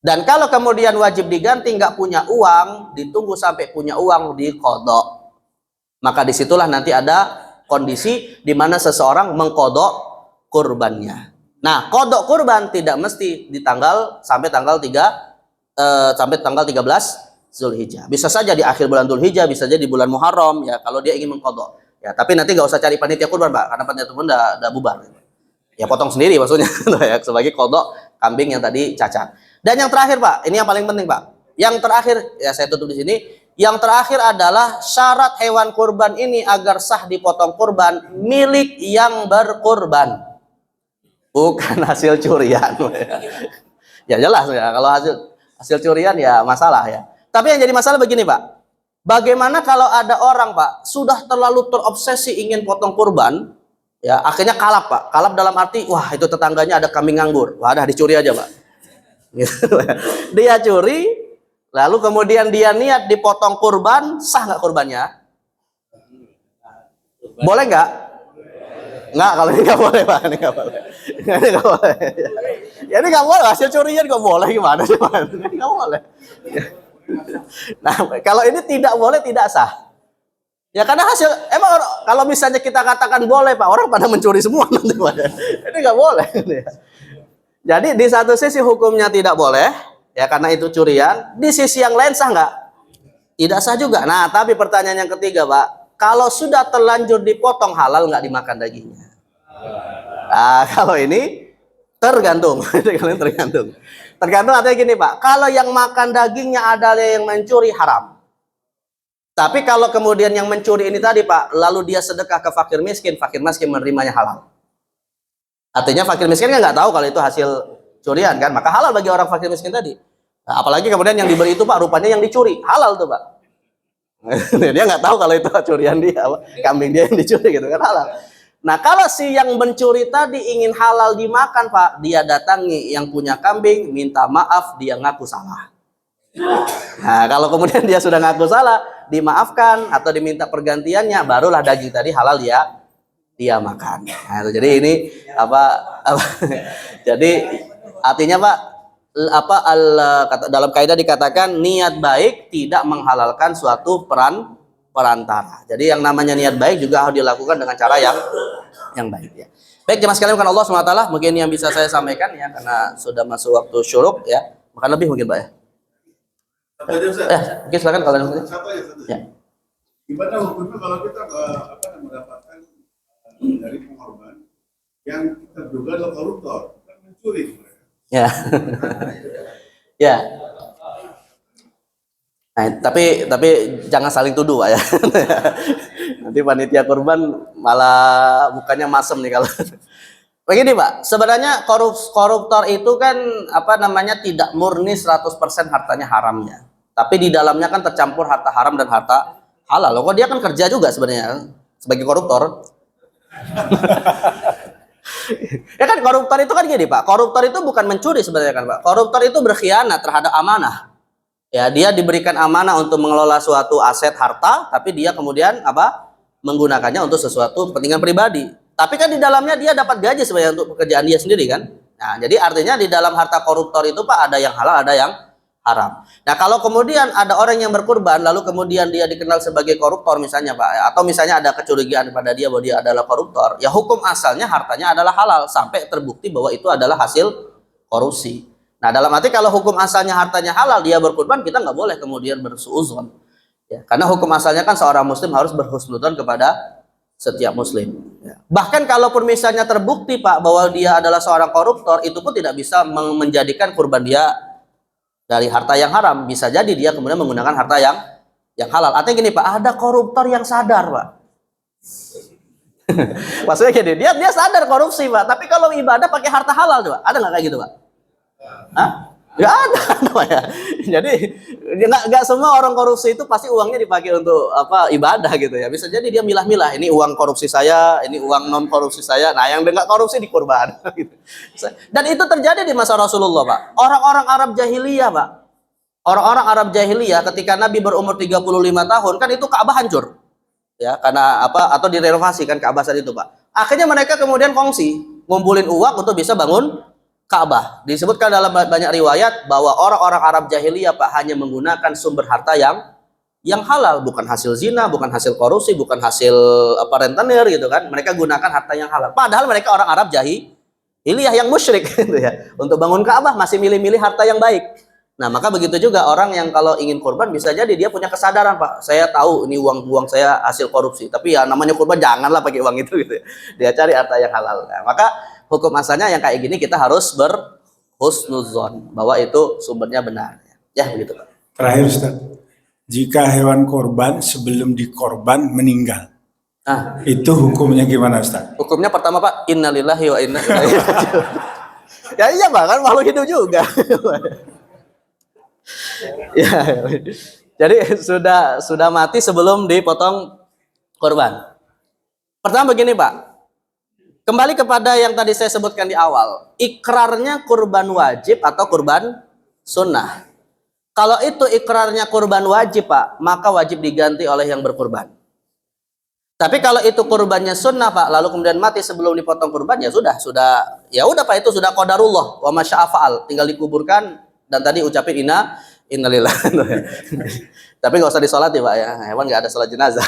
Dan kalau kemudian wajib diganti nggak punya uang, ditunggu sampai punya uang diqodho. Maka disitulah nanti ada kondisi di mana seseorang mengkodok kurbannya. Nah, kodok kurban tidak mesti sampai tanggal 13 Zulhijjah. Bisa saja di akhir bulan Zulhijjah, bisa saja di bulan Muharram ya kalau dia ingin mengkodok. Ya, tapi nanti nggak usah cari panitia kurban Pak, karena panitia kurban udah bubar. Ya potong sendiri maksudnya ya sebagai kodok kambing yang tadi cacat. Dan yang terakhir Pak, ini yang paling penting Pak. Yang terakhir ya saya tutup di sini. Yang terakhir adalah syarat hewan kurban ini agar sah dipotong kurban milik yang berkurban, bukan hasil curian. Ya jelas ya, kalau hasil curian ya masalah ya. Tapi yang jadi masalah begini Pak, bagaimana kalau ada orang Pak sudah terlalu terobsesi ingin potong kurban, ya akhirnya kalap Pak. Kalap dalam arti wah itu tetangganya ada kambing nganggur, wah dah dicuri aja Pak. Dia curi. Lalu kemudian dia niat dipotong kurban, sah nggak kurbannya? Boleh nggak? Nggak, kalau ini nggak boleh Pak, ini nggak boleh. Ini nggak boleh. Ya ini nggak boleh, hasil curian kok boleh gimana sih Pak? Ini nggak boleh. Nah, kalau ini tidak boleh, tidak sah. Ya karena emang kalau misalnya kita katakan boleh Pak, orang pada mencuri semua nanti Pak. Ini nggak boleh. Jadi di satu sisi hukumnya tidak boleh. Ya karena itu curian, di sisi yang lain sah nggak? Tidak sah juga. Nah tapi pertanyaan yang ketiga Pak, kalau sudah terlanjur dipotong halal nggak dimakan dagingnya? Nah kalau ini tergantung. Tergantung artinya gini Pak, kalau yang makan dagingnya adalah yang mencuri haram. Tapi kalau kemudian yang mencuri ini tadi Pak, lalu dia sedekah ke fakir miskin menerimanya halal. Artinya fakir miskin kan nggak tahu kalau itu hasil curian kan, maka halal bagi orang fakir miskin tadi. Nah, apalagi kemudian yang diberi itu Pak rupanya yang dicuri, halal tuh Pak. Dia nggak tahu kalau itu curian dia, kambing dia yang dicuri gitu kan, halal. Nah kalau si yang mencuri tadi ingin halal dimakan Pak, dia datangi yang punya kambing, minta maaf, dia ngaku salah. Nah kalau kemudian dia sudah ngaku salah, dimaafkan atau diminta pergantiannya, barulah daging tadi halal dia makan. Nah, jadi ini jadi artinya Pak dalam kaidah dikatakan niat baik tidak menghalalkan suatu perantara. Jadi yang namanya niat baik juga harus dilakukan dengan cara yang baik ya. Baik jemaah sekalian, bukan Allah SWT mungkin yang bisa saya sampaikan ya, karena sudah masuk waktu syuruk ya, makan lebih mungkin Pak ya. Satu aja Ustaz. Mungkin silakan kalau ada. Satu aja, satu. Ya. Gimana hukumnya kalau kita mendapatkan dari pengorban yang kita duga adalah koruptor, kan mencuri mereka. Ya. Ya. Nah, tapi jangan saling tuduh Pak ya. Nanti panitia kurban malah bukannya masem nih kalau. Begini Pak, sebenarnya koruptor itu kan tidak murni 100% hartanya haramnya. Tapi di dalamnya kan tercampur harta haram dan harta halal. Kok dia kan kerja juga sebenarnya sebagai koruptor. Ya kan koruptor itu kan gini Pak, koruptor itu bukan mencuri sebenarnya kan Pak. Koruptor itu berkhianat terhadap amanah. Ya, dia diberikan amanah untuk mengelola suatu aset harta, tapi dia kemudian menggunakannya untuk sesuatu kepentingan pribadi. Tapi kan di dalamnya dia dapat gaji sebenarnya untuk pekerjaan dia sendiri kan. Nah, jadi artinya di dalam harta koruptor itu Pak ada yang halal, ada yang haram. Nah, kalau kemudian ada orang yang berkurban lalu kemudian dia dikenal sebagai koruptor misalnya Pak, atau misalnya ada kecurigaan pada dia bahwa dia adalah koruptor, ya hukum asalnya hartanya adalah halal sampai terbukti bahwa itu adalah hasil korupsi. Nah, dalam arti kalau hukum asalnya hartanya halal, dia berkurban, kita nggak boleh kemudian bersuudzon. Ya, karena hukum asalnya kan seorang muslim harus berhusnudzon kepada setiap muslim. Ya. Bahkan kalaupun misalnya terbukti Pak bahwa dia adalah seorang koruptor, itu pun tidak bisa menjadikan kurban dia dari harta yang haram. Bisa jadi dia kemudian menggunakan harta yang halal. Artinya gini Pak, ada koruptor yang sadar Pak. Maksudnya gini, dia sadar korupsi Pak, tapi kalau ibadah pakai harta halal Pak, ada nggak kayak gitu Pak? Hah? Nggak ada namanya. Jadi nggak semua orang korupsi itu pasti uangnya dipakai untuk ibadah gitu ya. Bisa jadi dia milah-milah, ini uang korupsi saya, ini uang non korupsi saya. Nah, yang nggak korupsi dikurban. Gitu. Dan itu terjadi di masa Rasulullah Pak. Orang-orang Arab jahiliyah Pak. Orang-orang Arab jahiliyah ketika Nabi berumur 35 tahun kan itu Ka'bah hancur. Ya, karena atau direnovasi kan Ka'bah saat itu Pak. Akhirnya mereka kemudian kongsi, ngumpulin uang untuk bisa bangun Ka'bah. Disebutkan dalam banyak riwayat bahwa orang-orang Arab jahiliyah Pak hanya menggunakan sumber harta yang halal, bukan hasil zina, bukan hasil korupsi, bukan hasil rentenir gitu kan. Mereka gunakan harta yang halal. Padahal mereka orang Arab jahiliyah yang musyrik gitu ya. Untuk bangun Ka'bah masih milih-milih harta yang baik. Nah, maka begitu juga orang yang kalau ingin kurban bisa jadi dia punya kesadaran Pak. Saya tahu ini uang saya hasil korupsi, tapi ya namanya kurban janganlah pakai uang itu gitu ya. Dia cari harta yang halal. Nah, maka hukum asalnya yang kayak gini kita harus berhusnudzon bahwa itu sumbernya benar. Ya begitu Pak. Terakhir Ustaz, jika hewan korban sebelum dikorban meninggal, itu hukumnya gimana Ustaz? Hukumnya pertama Pak, innalillahi wa inna ilaihi raji'un. Ya iya Pak, kan makhluk hidup juga. Ya, jadi sudah mati sebelum dipotong korban. Pertama begini Pak. Kembali kepada yang tadi saya sebutkan di awal, ikrarnya kurban wajib atau kurban sunnah. Kalau itu ikrarnya kurban wajib Pak, maka wajib diganti oleh yang berkurban. Tapi kalau itu kurbannya sunnah Pak, lalu kemudian mati sebelum dipotong kurban, ya sudah Pak, itu sudah qadarullah wa masya'afa'al, tinggal dikuburkan dan tadi ucapin innalillah. Tapi nggak usah disolati Pak ya, hewan nggak ada sholat jenazah.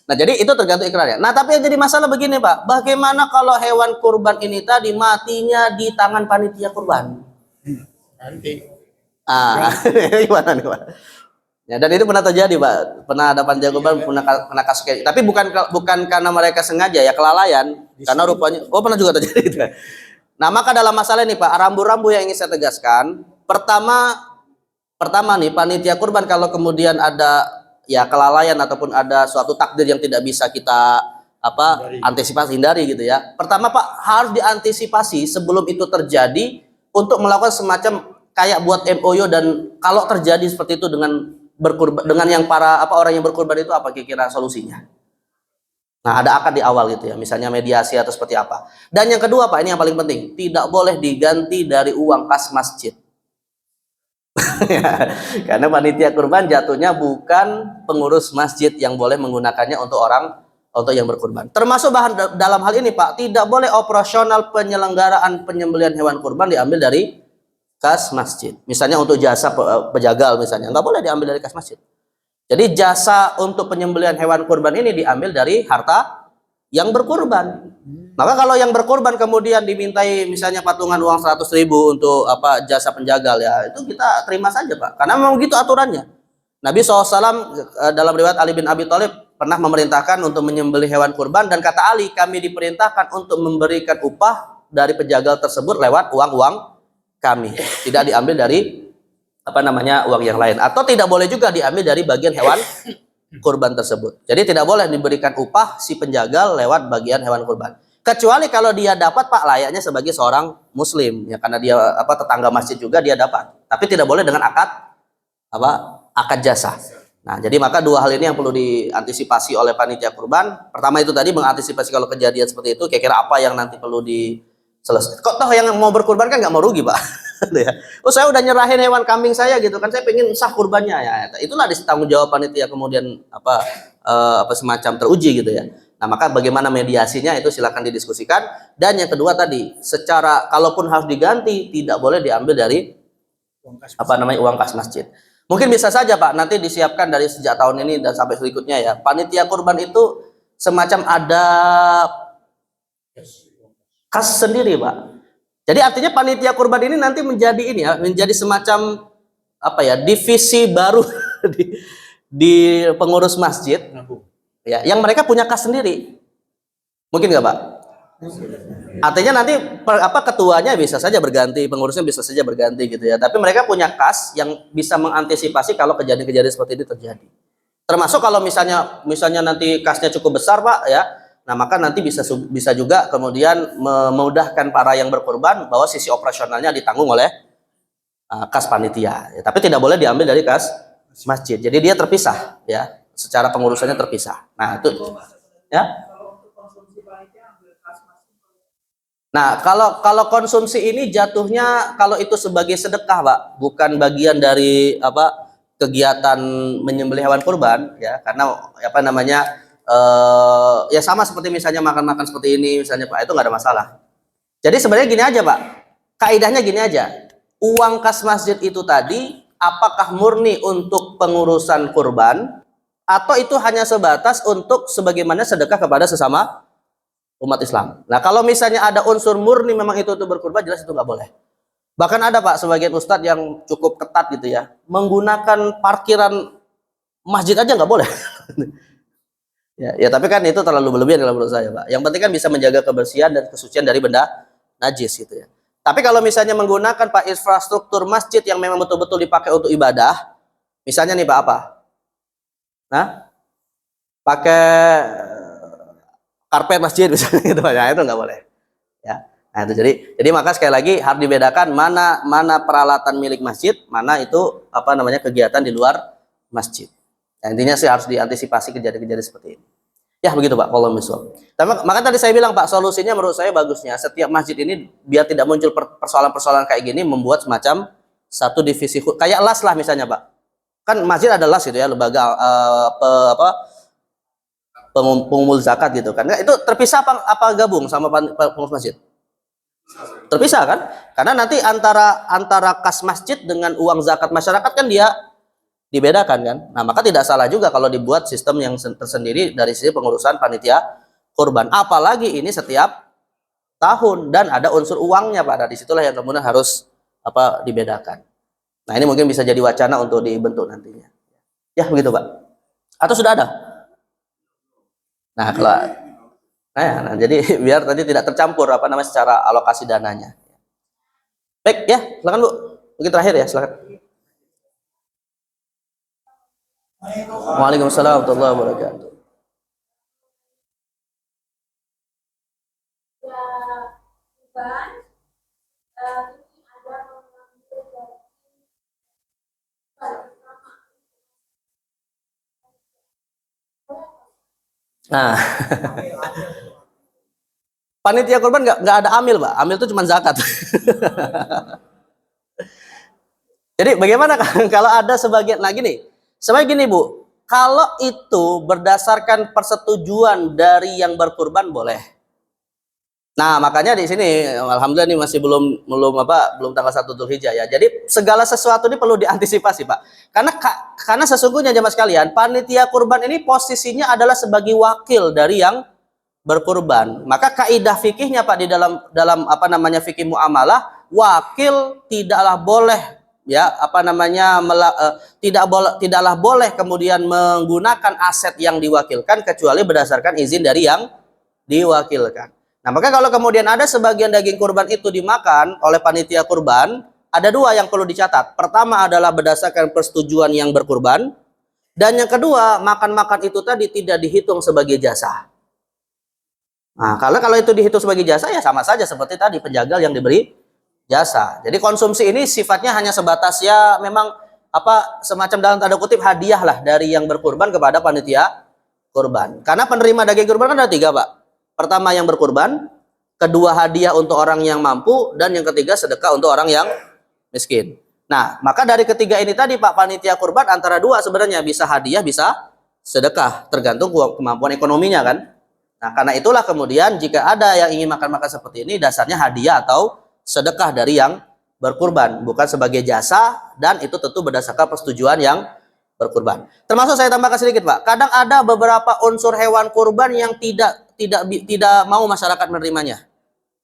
Nah, jadi itu tergantung ikrarnya. Nah, tapi yang jadi masalah begini Pak, bagaimana kalau hewan kurban ini tadi matinya di tangan panitia kurban? Nanti. Gimana nih Pak? Ya, dan itu pernah terjadi Pak, pernah ada panitia kurban pernah kasus kayak, tapi bukan karena mereka sengaja ya, kelalaian, karena rupanya pernah juga terjadi gitu. Nah, maka dalam masalah ini Pak, rambu-rambu yang ingin saya tegaskan, pertama nih panitia kurban kalau kemudian ada ya kelalaian ataupun ada suatu takdir yang tidak bisa kita antisipasi, hindari gitu ya. Pertama Pak, harus diantisipasi sebelum itu terjadi untuk melakukan semacam kayak buat MOU, dan kalau terjadi seperti itu dengan berkurban, dengan yang orang yang berkurban itu apa kira-kira solusinya. Nah, ada akad di awal gitu ya, misalnya mediasi atau seperti apa. Dan yang kedua Pak, ini yang paling penting, tidak boleh diganti dari uang kas masjid. Karena panitia kurban jatuhnya bukan pengurus masjid yang boleh menggunakannya untuk yang berkurban. Termasuk bahan dalam hal ini Pak, tidak boleh operasional penyelenggaraan penyembelihan hewan kurban diambil dari kas masjid. Misalnya untuk jasa pejagal misalnya, nggak boleh diambil dari kas masjid. Jadi jasa untuk penyembelihan hewan kurban ini diambil dari harta yang berkurban. Maka kalau yang berkurban kemudian dimintai misalnya patungan uang 100.000 untuk apa jasa penjagal, ya itu kita terima saja Pak, karena memang begitu aturannya. Nabi SAW dalam riwayat Ali bin Abi Thalib pernah memerintahkan untuk menyembelih hewan kurban, dan kata Ali, kami diperintahkan untuk memberikan upah dari penjagal tersebut lewat uang-uang kami, tidak diambil dari apa namanya uang yang lain, atau tidak boleh juga diambil dari bagian hewan kurban tersebut. Jadi tidak boleh diberikan upah si penjagal lewat bagian hewan kurban. Kecuali kalau dia dapat Pak, layaknya sebagai seorang muslim ya, karena dia apa tetangga masjid juga dia dapat. Tapi tidak boleh dengan akad jasa. Nah, jadi maka dua hal ini yang perlu diantisipasi oleh panitia kurban. Pertama itu tadi mengantisipasi kalau kejadian seperti itu, kira-kira apa yang nanti perlu diselesaikan. Kok toh yang mau berkurban kan nggak mau rugi Pak. Oh saya udah nyerahin hewan kambing saya gitu kan, saya pengen sah kurbannya ya. Itulah tanggung jawab panitia kemudian apa semacam teruji gitu ya. Nah, maka bagaimana mediasinya itu silakan didiskusikan. Dan yang kedua tadi, secara kalaupun harus diganti tidak boleh diambil dari uang kas masjid. Mungkin bisa saja Pak, nanti disiapkan dari sejak tahun ini dan sampai berikutnya ya. Panitia kurban itu semacam ada kas sendiri Pak. Jadi artinya panitia kurban ini nanti menjadi ini ya, menjadi semacam apa ya, divisi baru di pengurus masjid. Ya, yang mereka punya kas sendiri. Mungkin nggak Pak? Artinya nanti ketuanya bisa saja berganti, pengurusnya bisa saja berganti gitu ya. Tapi mereka punya kas yang bisa mengantisipasi kalau kejadian-kejadian seperti ini terjadi. Termasuk kalau misalnya nanti kasnya cukup besar Pak ya. Nah, maka nanti bisa juga kemudian memudahkan para yang berkurban bahwa sisi operasionalnya ditanggung oleh kas panitia. Ya, tapi tidak boleh diambil dari kas masjid. Jadi dia terpisah ya. Secara pengurusannya terpisah. Nah, itu ya. Nah, kalau konsumsi ini jatuhnya kalau itu sebagai sedekah, Pak, bukan bagian dari kegiatan menyembelih hewan kurban ya, karena ya sama seperti misalnya makan-makan seperti ini misalnya Pak, itu nggak ada masalah. Jadi sebenarnya gini aja Pak, kaidahnya gini aja, uang kas masjid itu tadi apakah murni untuk pengurusan kurban atau itu hanya sebatas untuk sebagaimana sedekah kepada sesama umat Islam. Nah, kalau misalnya ada unsur murni memang itu untuk berkurban, jelas itu nggak boleh. Bahkan ada Pak sebagian ustadz yang cukup ketat gitu ya, menggunakan parkiran masjid aja nggak boleh. ya tapi kan itu terlalu berlebihan dalam menurut saya Pak. Yang penting kan bisa menjaga kebersihan dan kesucian dari benda najis gitu ya. Tapi kalau misalnya menggunakan Pak infrastruktur masjid yang memang betul-betul dipakai untuk ibadah, misalnya nih Pak Nah, pakai karpet masjid misalnya gitu, ya itu nggak boleh. Ya, nah itu jadi maka sekali lagi harus dibedakan mana peralatan milik masjid, mana itu kegiatan di luar masjid. Nah, intinya sih harus diantisipasi kejadian-kejadian seperti ini. Ya begitu Pak, kalau misal. Maka tadi saya bilang Pak, solusinya menurut saya bagusnya setiap masjid ini biar tidak muncul persoalan-persoalan kayak gini, membuat semacam satu divisi kayak las lah misalnya Pak. Kan masjid ada las gitu ya, lembaga pengumul zakat gitu kan. Itu terpisah apa gabung sama pengurus masjid? Terpisah kan? Karena nanti antara kas masjid dengan uang zakat masyarakat kan dia dibedakan kan. Nah, maka tidak salah juga kalau dibuat sistem yang tersendiri dari sisi pengurusan panitia kurban. Apalagi ini setiap tahun dan ada unsur uangnya Pak. Dari situlah yang kemudian harus dibedakan. Nah, ini mungkin bisa jadi wacana untuk dibentuk nantinya. Ya, begitu Pak. Atau sudah ada? Nah, jadi biar tadi tidak tercampur secara alokasi dananya. Baik, ya, silakan Bu. Mungkin terakhir ya, silakan. Waalaikumsalam warahmatullahi wabarakatuh. Nah, panitia kurban nggak ada amil Pak, amil itu cuma zakat. Jadi bagaimana kalau ada sebagian, nah gini Bu, kalau itu berdasarkan persetujuan dari yang berkurban boleh. Nah, makanya di sini alhamdulillah ini masih belum tanggal 1 Dzulhijjah ya. Jadi segala sesuatu ini perlu diantisipasi, Pak. Karena sesungguhnya jemaah sekalian, panitia kurban ini posisinya adalah sebagai wakil dari yang berkurban. Maka kaidah fikihnya Pak di dalam apa namanya fikih muamalah, wakil tidaklah boleh ya tidaklah boleh kemudian menggunakan aset yang diwakilkan kecuali berdasarkan izin dari yang diwakilkan. Nah, maka kalau kemudian ada sebagian daging kurban itu dimakan oleh panitia kurban, ada dua yang perlu dicatat. Pertama adalah berdasarkan persetujuan yang berkurban, dan yang kedua, makan-makan itu tadi tidak dihitung sebagai jasa. Nah, kalau itu dihitung sebagai jasa ya sama saja seperti tadi penjagal yang diberi jasa. Jadi konsumsi ini sifatnya hanya sebatas ya memang semacam dalam tanda kutip hadiah lah dari yang berkurban kepada panitia kurban. Karena penerima daging kurban kan ada tiga Pak. Pertama yang berkurban, kedua hadiah untuk orang yang mampu, dan yang ketiga sedekah untuk orang yang miskin. Nah, maka dari ketiga ini tadi Pak, panitia kurban antara dua sebenarnya, bisa hadiah, bisa sedekah, tergantung kemampuan ekonominya kan. Nah, karena itulah kemudian jika ada yang ingin makan-makan seperti ini, dasarnya hadiah atau sedekah dari yang berkurban, bukan sebagai jasa, dan itu tentu berdasarkan persetujuan yang berkurban. Termasuk saya tambahkan sedikit Pak, kadang ada beberapa unsur hewan kurban yang tidak mau masyarakat menerimanya,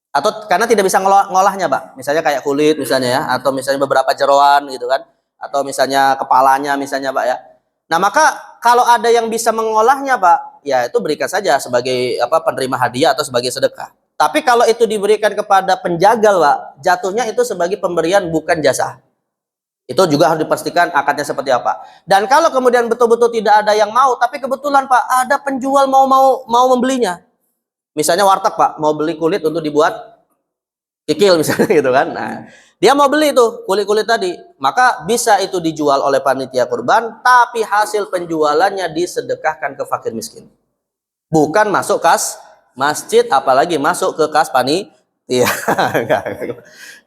atau karena tidak bisa ngolahnya Pak. Misalnya kayak kulit misalnya ya, atau misalnya beberapa jeroan gitu kan, atau misalnya kepalanya misalnya Pak ya. Nah, maka kalau ada yang bisa mengolahnya Pak, ya itu berikan saja sebagai penerima hadiah atau sebagai sedekah. Tapi kalau itu diberikan kepada penjagal Pak, jatuhnya itu sebagai pemberian bukan jasa. Itu juga harus dipastikan akadnya seperti apa. Dan kalau kemudian betul-betul tidak ada yang mau, tapi kebetulan Pak ada penjual mau membelinya. Misalnya warteg Pak, mau beli kulit untuk dibuat kikil misalnya gitu kan. Nah, dia mau beli tuh kulit-kulit tadi, maka bisa itu dijual oleh panitia kurban, tapi hasil penjualannya disedekahkan ke fakir miskin. Bukan masuk kas masjid, apalagi masuk ke kas panitia.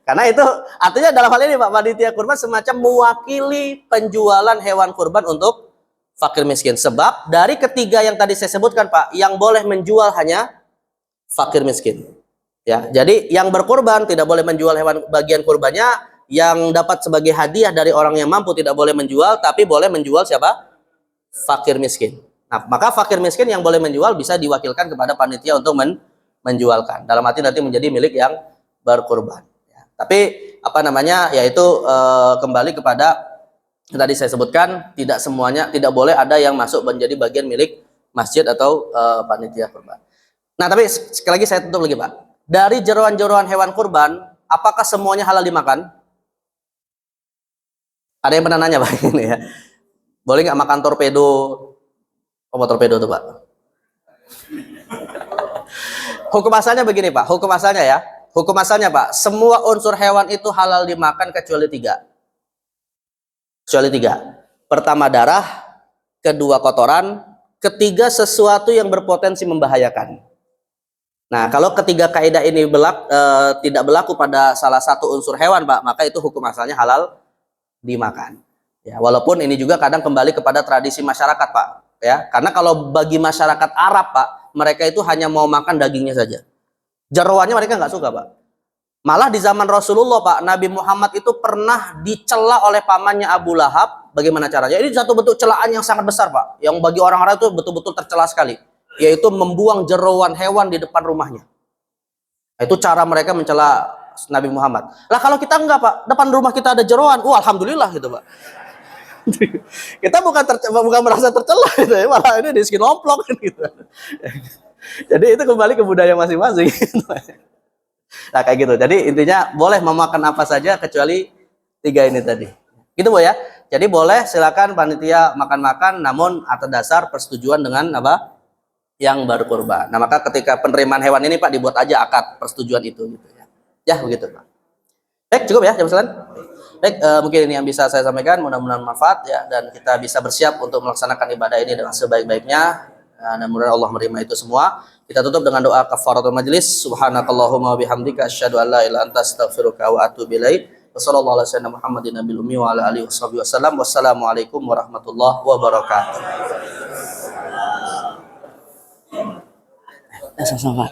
Karena itu artinya dalam hal ini Pak, panitia kurban semacam mewakili penjualan hewan kurban untuk fakir miskin. Sebab dari ketiga yang tadi saya sebutkan Pak, yang boleh menjual hanya fakir miskin. Ya, jadi yang berkurban tidak boleh menjual hewan bagian kurbannya, yang dapat sebagai hadiah dari orang yang mampu tidak boleh menjual, tapi boleh menjual siapa? Fakir miskin. Nah, maka fakir miskin yang boleh menjual bisa diwakilkan kepada panitia untuk menjualkan. Dalam arti nanti menjadi milik yang berkurban. Ya, tapi yaitu kembali kepada yang tadi saya sebutkan, tidak semuanya, tidak boleh ada yang masuk menjadi bagian milik masjid atau panitia kurban. Nah, tapi sekali lagi saya tutup lagi Pak. Dari jeroan-jeroan hewan kurban, apakah semuanya halal dimakan? Ada yang pernah nanya Pak ini ya. Boleh nggak makan torpedo? Apa torpedo itu Pak? Hukum asalnya begini Pak. Hukum asalnya ya. Hukum asalnya Pak, semua unsur hewan itu halal dimakan kecuali tiga. Kecuali tiga. Pertama darah, kedua kotoran, ketiga sesuatu yang berpotensi membahayakan. Nah, kalau ketiga kaidah ini tidak berlaku pada salah satu unsur hewan, Pak, maka itu hukum asalnya halal dimakan. Ya, walaupun ini juga kadang kembali kepada tradisi masyarakat, Pak. Ya, karena kalau bagi masyarakat Arab, Pak, mereka itu hanya mau makan dagingnya saja. Jeroannya mereka nggak suka, Pak. Malah di zaman Rasulullah, Pak, Nabi Muhammad itu pernah dicela oleh pamannya Abu Lahab. Bagaimana caranya? Ini satu bentuk celaan yang sangat besar, Pak. Yang bagi orang-orang itu betul-betul tercela sekali. Yaitu membuang jeroan hewan di depan rumahnya. Itu cara mereka mencela Nabi Muhammad. Lah kalau kita enggak Pak, depan rumah kita ada jeroan, alhamdulillah gitu Pak. Kita bukan merasa tercela gitu ya, malah ini diski nomplok gitu. Jadi itu kembali ke budaya masing-masing. Nah kayak gitu. Jadi intinya boleh memakan apa saja kecuali tiga ini tadi. Gitu Bu ya. Jadi boleh silakan panitia makan-makan, namun atas dasar persetujuan dengan yang berkurban. Nah, maka ketika penerimaan hewan ini Pak dibuat aja akad persetujuan itu gitu ya. Ya, begitu Pak. Baik, cukup ya jam 9. Baik, mungkin ini yang bisa saya sampaikan, mudah-mudahan manfaat ya, dan kita bisa bersiap untuk melaksanakan ibadah ini dengan sebaik-baiknya. Dan mudah-mudahan Allah menerima itu semua. Kita tutup dengan doa kafaratul majelis. Subhanakallahumma wabihamdika asyhadu an la ilaha illa anta astaghfiruka wa atubu ilaik. Wassallallahu ala sayyidina Muhammadin nabiyil ummi wa ala alihi wasallam. Wassalamualaikum warahmatullahi wabarakatuh. Sama-sama.